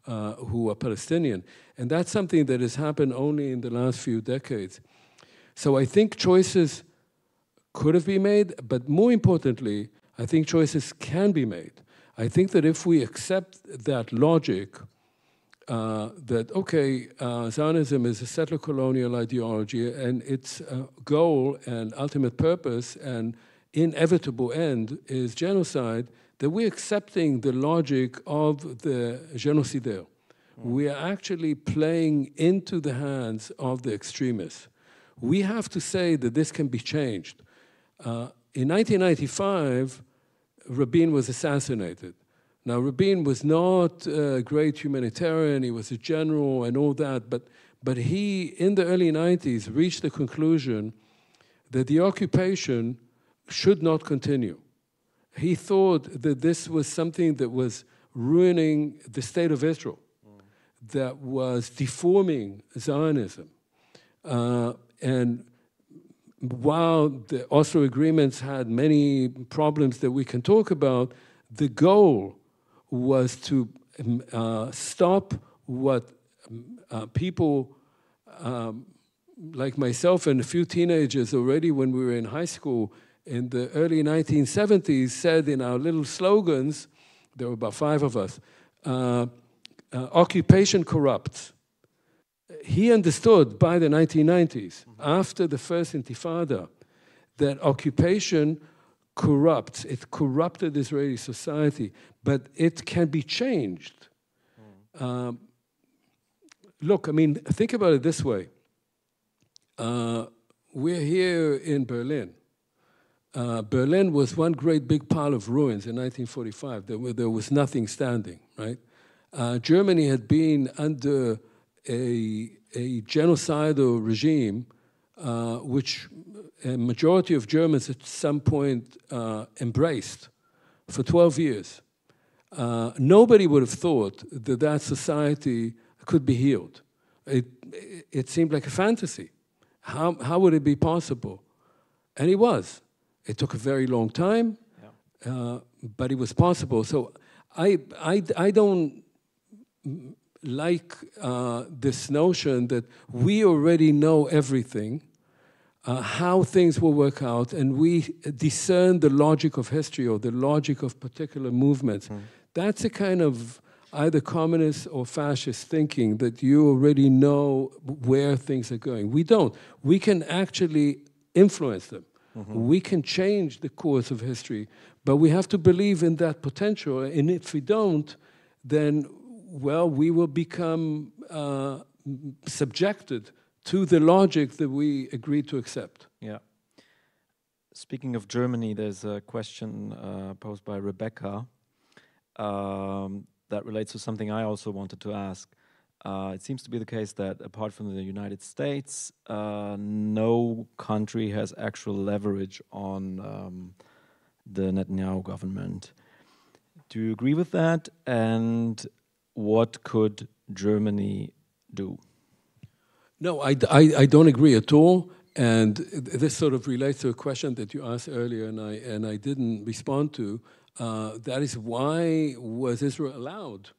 who are Palestinian. And that's something that has happened only in the last few decades. So I think choices could have been made, but more importantly, I think choices can be made. I think that if we accept that logic, that, okay, Zionism is a settler colonial ideology, and its goal and ultimate purpose and inevitable end is genocide, that we're accepting the logic of the génocidaire. We are actually playing into the hands of the extremists. We have to say that this can be changed. In 1995, Rabin was assassinated. Now, Rabin was not a great humanitarian, he was a general and all that, but he, in the early 90s, reached the conclusion that the occupation should not continue. He thought that this was something that was ruining the state of Israel, that was deforming Zionism. And while the Oslo agreements had many problems that we can talk about, the goal was to stop what people like myself and a few teenagers already when we were in high school in the early 1970s said in our little slogans, there were about 5 of us, occupation corrupts. He understood by the 1990s, after the first Intifada, that occupation corrupts. It corrupted Israeli society, but it can be changed. Look, I mean, think about it this way. We're here in Berlin. Berlin was one great big pile of ruins in 1945. There was nothing standing, right? Germany had been under a genocidal regime which a majority of Germans at some point embraced for 12 years. Nobody would have thought that that society could be healed. It seemed like a fantasy. How would it be possible? And it was. It took a very long time, but it was possible. So I don't like this notion that we already know everything, how things will work out, and we discern the logic of history or the logic of particular movements. That's a kind of either communist or fascist thinking that you already know where things are going. We don't. We can actually influence them. We can change the course of history, but we have to believe in that potential. And if we don't, then, well, we will become subjected to the logic that we agreed to accept. Yeah. Speaking of Germany, there's a question posed by Rebecca that relates to something I also wanted to ask. it seems to be the case that apart from the United States, no country has actual leverage on the Netanyahu government. Do you agree with that? And what could Germany do? No, I don't agree at all. And this sort of relates to a question that you asked earlier, and I didn't respond to. That is, why was Israel allowed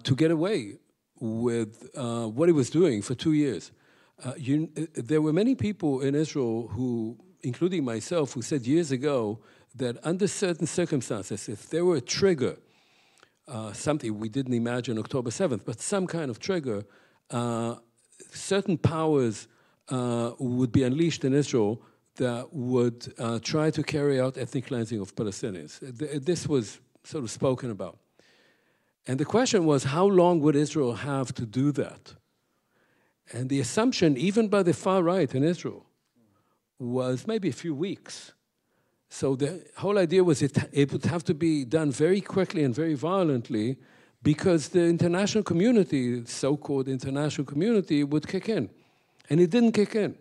to get away with what it was doing for 2 years? There were many people in Israel who, including myself, who said years ago that under certain circumstances, if there were a trigger, something we didn't imagine October 7th, but some kind of trigger, certain powers would be unleashed in Israel that would try to carry out ethnic cleansing of Palestinians. This was sort of spoken about. And the question was, how long would Israel have to do that? And the assumption, even by the far right in Israel, was maybe a few weeks. So the whole idea was it would have to be done very quickly and very violently because the international community, so-called international community, would kick in. And it didn't kick in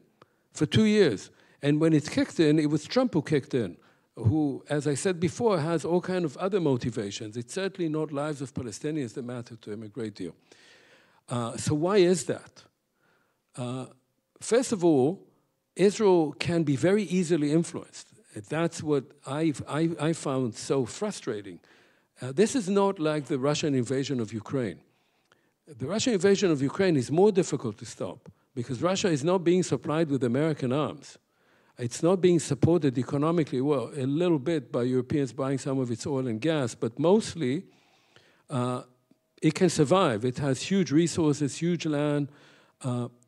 for 2 years. And when it kicked in, it was Trump who kicked in, who, as I said before, has all kinds of other motivations. It's certainly not lives of Palestinians that matter to him a great deal. So why is that? First of all, Israel can be very easily influenced. That's what I found so frustrating. This is not like the Russian invasion of Ukraine. The Russian invasion of Ukraine is more difficult to stop because Russia is not being supplied with American arms. It's not being supported economically, well, a little bit by Europeans buying some of its oil and gas, but mostly it can survive. It has huge resources, huge land.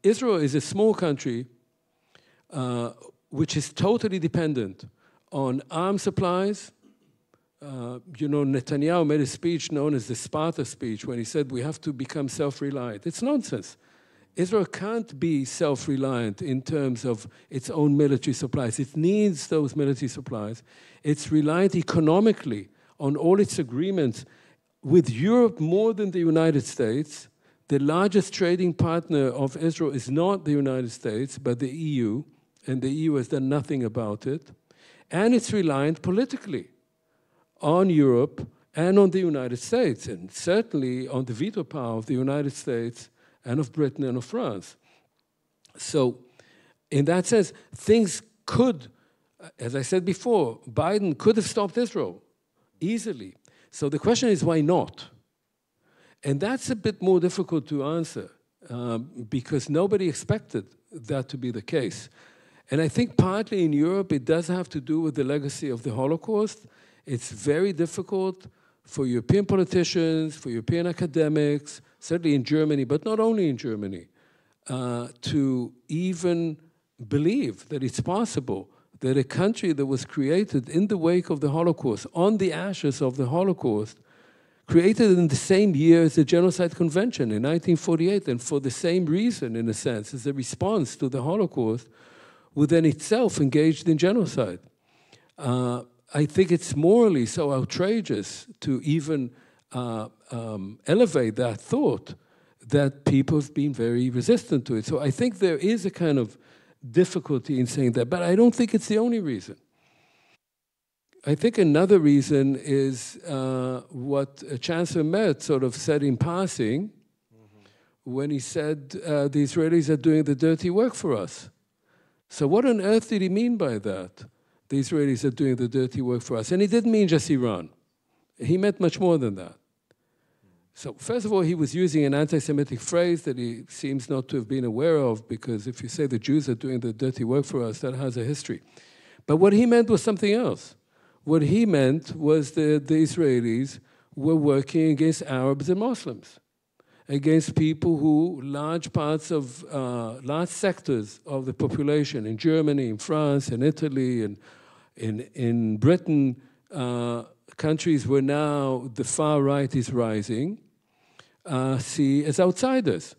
Israel is a small country which is totally dependent on arms supplies. Netanyahu made a speech known as the Sparta speech when he said we have to become self-reliant. It's nonsense. Israel can't be self-reliant in terms of its own military supplies. It needs those military supplies. It's reliant economically on all its agreements with Europe more than the United States. The largest trading partner of Israel is not the United States, but the EU, and the EU has done nothing about it. And it's reliant politically on Europe and on the United States, and certainly on the veto power of the United States and of Britain and of France. So in that sense, things could, as I said before, Biden could have stopped Israel easily. So the question is, why not? And that's a bit more difficult to answer because nobody expected that to be the case. And I think partly in Europe, it does have to do with the legacy of the Holocaust. It's very difficult for European politicians, for European academics, certainly in Germany, but not only in Germany, to even believe that it's possible that a country that was created in the wake of the Holocaust, on the ashes of the Holocaust, created in the same year as the Genocide Convention in 1948, and for the same reason, in a sense, as a response to the Holocaust, would then itself engaged in genocide. I think it's morally so outrageous to even elevate that thought that people have been very resistant to it. So I think there is a kind of difficulty in saying that, but I don't think it's the only reason. I think another reason is what Chancellor Merz sort of said in passing when he said the Israelis are doing the dirty work for us. So what on earth did he mean by that? The Israelis are doing the dirty work for us. And he didn't mean just Iran. He meant much more than that. So first of all, he was using an anti-Semitic phrase that he seems not to have been aware of, because if you say the Jews are doing the dirty work for us, that has a history. But what he meant was something else. What he meant was that the Israelis were working against Arabs and Muslims, against people who, large sectors of the population in Germany, in France, in Italy, and in Britain, countries where now the far right is rising, see as outsiders.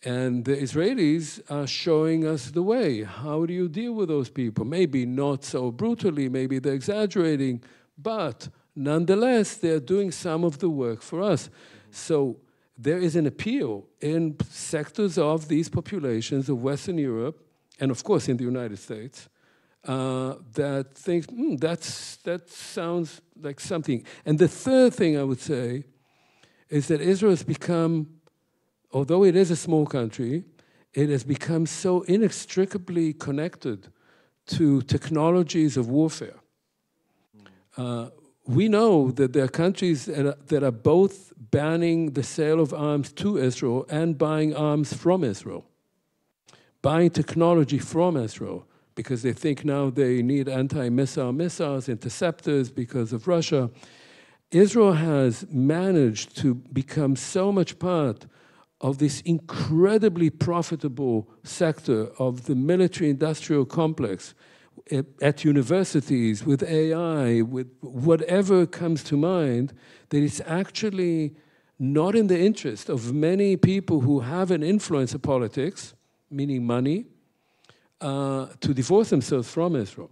And the Israelis are showing us the way. How do you deal with those people? Maybe not so brutally, maybe they're exaggerating, but nonetheless, they're doing some of the work for us. So there is an appeal in sectors of these populations of Western Europe, and of course in the United States, that think, that sounds like something. And the third thing I would say is that Israel has become, although it is a small country, it has become so inextricably connected to technologies of warfare. We know that there are countries that are both banning the sale of arms to Israel and buying arms from Israel, buying technology from Israel, because they think now they need anti-missile missiles, interceptors because of Russia. Israel has managed to become so much part of this incredibly profitable sector of the military-industrial complex at universities, with AI, with whatever comes to mind, that it's actually not in the interest of many people who have an influence of politics, meaning money, to divorce themselves from Israel.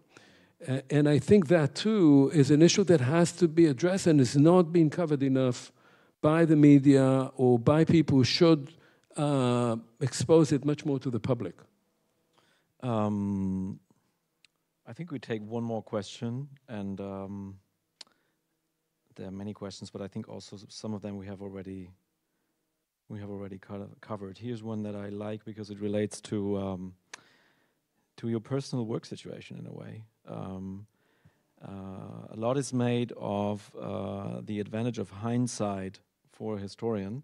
And I think that, too, is an issue that has to be addressed and is not being covered enough by the media or by people who should expose it much more to the public. I think we take one more question, and there are many questions, but I think also some of them we have already covered. Here's one that I like because it relates to your personal work situation in a way. A lot is made of the advantage of hindsight for a historian.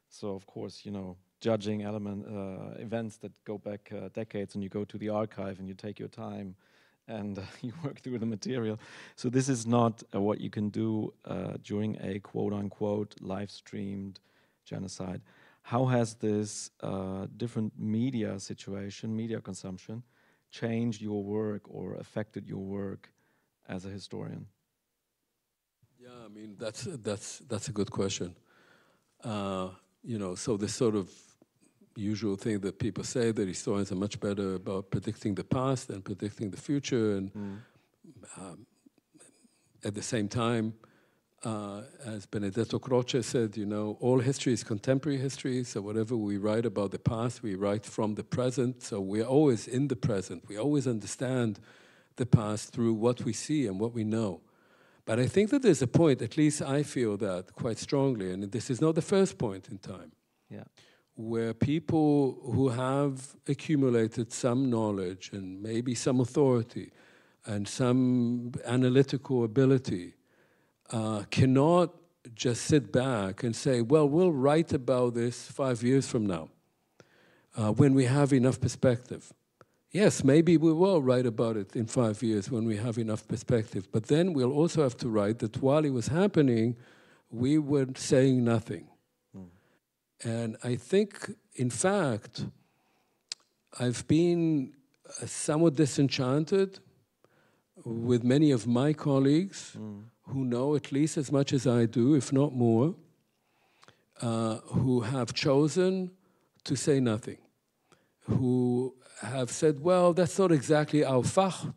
So of course, you know, judging events that go back decades, and you go to the archive and you take your time and you work through the material. So this is not what you can do during a quote-unquote live-streamed genocide. How has this different media situation, media consumption, changed your work or affected your work as a historian? Yeah, I mean, that's a good question. You know, so this sort of usual thing that people say, that historians are much better about predicting the past than predicting the future, and at the same time, as Benedetto Croce said, you know, all history is contemporary history, so whatever we write about the past, we write from the present, so we're always in the present. We always understand the past through what we see and what we know. But I think that there's a point, at least I feel that quite strongly, and this is not the first point in time, where people who have accumulated some knowledge and maybe some authority and some analytical ability cannot just sit back and say, well, we'll write about this 5 years from now when we have enough perspective. Yes, maybe we will write about it in 5 years when we have enough perspective, but then we'll also have to write that while it was happening, we were saying nothing. And I think, in fact, I've been somewhat disenchanted with many of my colleagues who know at least as much as I do, if not more, who have chosen to say nothing, who have said, well, that's not exactly our fach,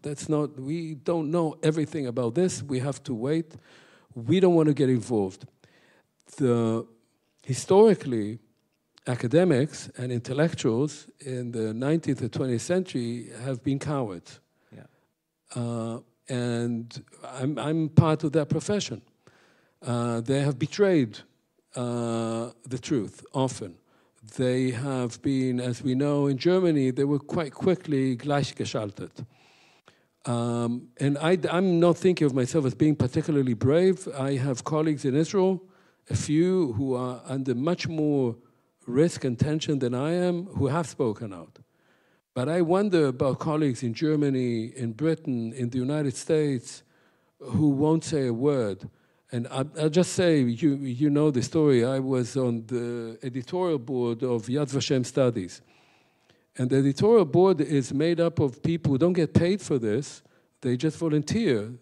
we don't know everything about this, we have to wait, we don't want to get involved. Historically, academics and intellectuals in the 19th and 20th century have been cowards. And I'm part of that profession. They have betrayed the truth often. They have been, as we know, in Germany, they were quite quickly gleichgeschaltet. And I'm not thinking of myself as being particularly brave. I have colleagues in Israel, a few who are under much more risk and tension than I am, who have spoken out. But I wonder about colleagues in Germany, in Britain, in the United States, who won't say a word. And I'll just say, you know the story. I was on the editorial board of Yad Vashem Studies. And the editorial board is made up of people who don't get paid for this. They just volunteer.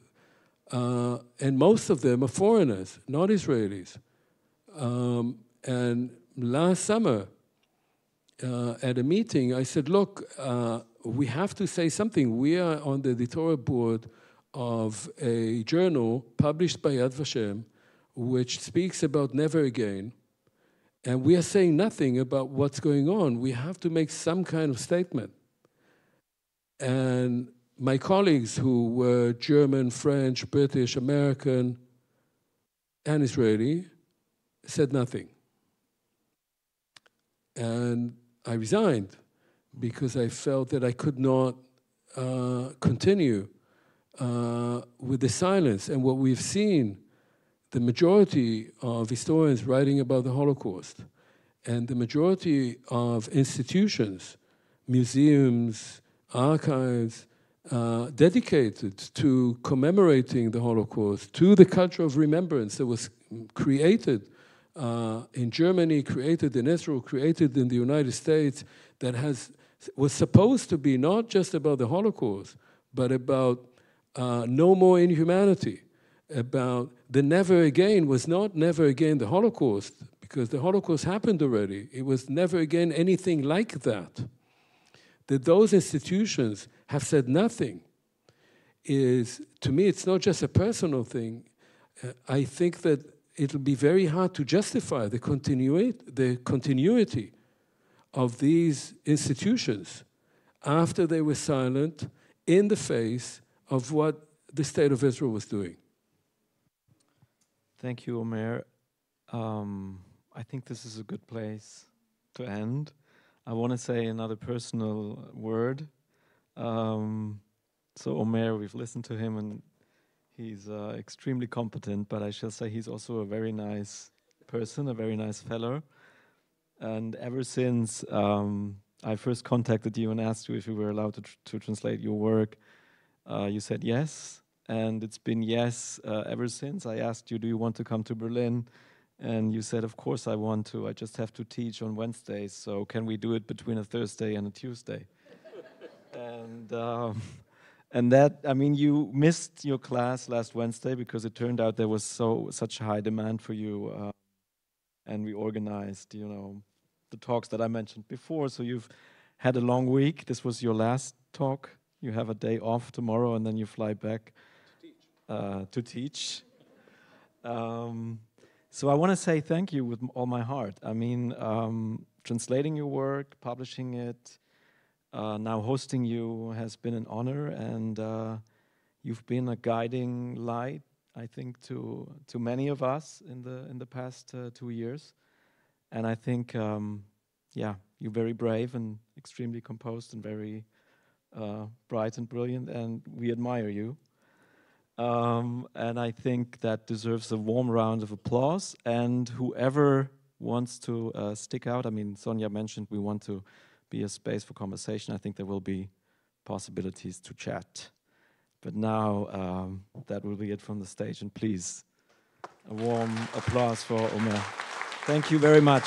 And most of them are foreigners, not Israelis. And last summer, at a meeting, I said, look, we have to say something. We are on the editorial board of a journal published by Yad Vashem, which speaks about never again. And we are saying nothing about what's going on. We have to make some kind of statement. And my colleagues who were German, French, British, American, and Israeli said nothing. And I resigned because I felt that I could not continue with the silence. And what we've seen, the majority of historians writing about the Holocaust and the majority of institutions, museums, archives, dedicated to commemorating the Holocaust, to the culture of remembrance that was created in Germany, created in Israel, created in the United States, that was supposed to be not just about the Holocaust, but about no more inhumanity, about the never again was not never again the Holocaust, because the Holocaust happened already. It was never again anything like that. That those institutions have said nothing is, to me, it's not just a personal thing. I think that it'll be very hard to justify the continuity of these institutions after they were silent in the face of what the state of Israel was doing. Thank you, Omer. I think this is a good place to end. I want to say another personal word. So Omer, we've listened to him and he's extremely competent, but I shall say he's also a very nice person, a very nice fellow. And ever since I first contacted you and asked you if you were allowed to translate your work, you said yes. And it's been yes ever since. I asked you, do you want to come to Berlin? And you said, of course I want to. I just have to teach on Wednesdays. So can we do it between a Thursday and a Tuesday? And that, I mean, you missed your class last Wednesday because it turned out there was such high demand for you. And we organized, the talks that I mentioned before. So you've had a long week. This was your last talk. You have a day off tomorrow, and then you fly back to teach. So I want to say thank you with all my heart. I mean, translating your work, publishing it, now hosting you has been an honor, and you've been a guiding light, I think, to many of us in the past 2 years. And I think, you're very brave and extremely composed and very bright and brilliant, and we admire you. And I think that deserves a warm round of applause. And whoever wants to stick out, I mean, Sonja mentioned we want to be a space for conversation. I think there will be possibilities to chat. But now that will be it from the stage. And please, a warm applause for Omer. Thank you very much.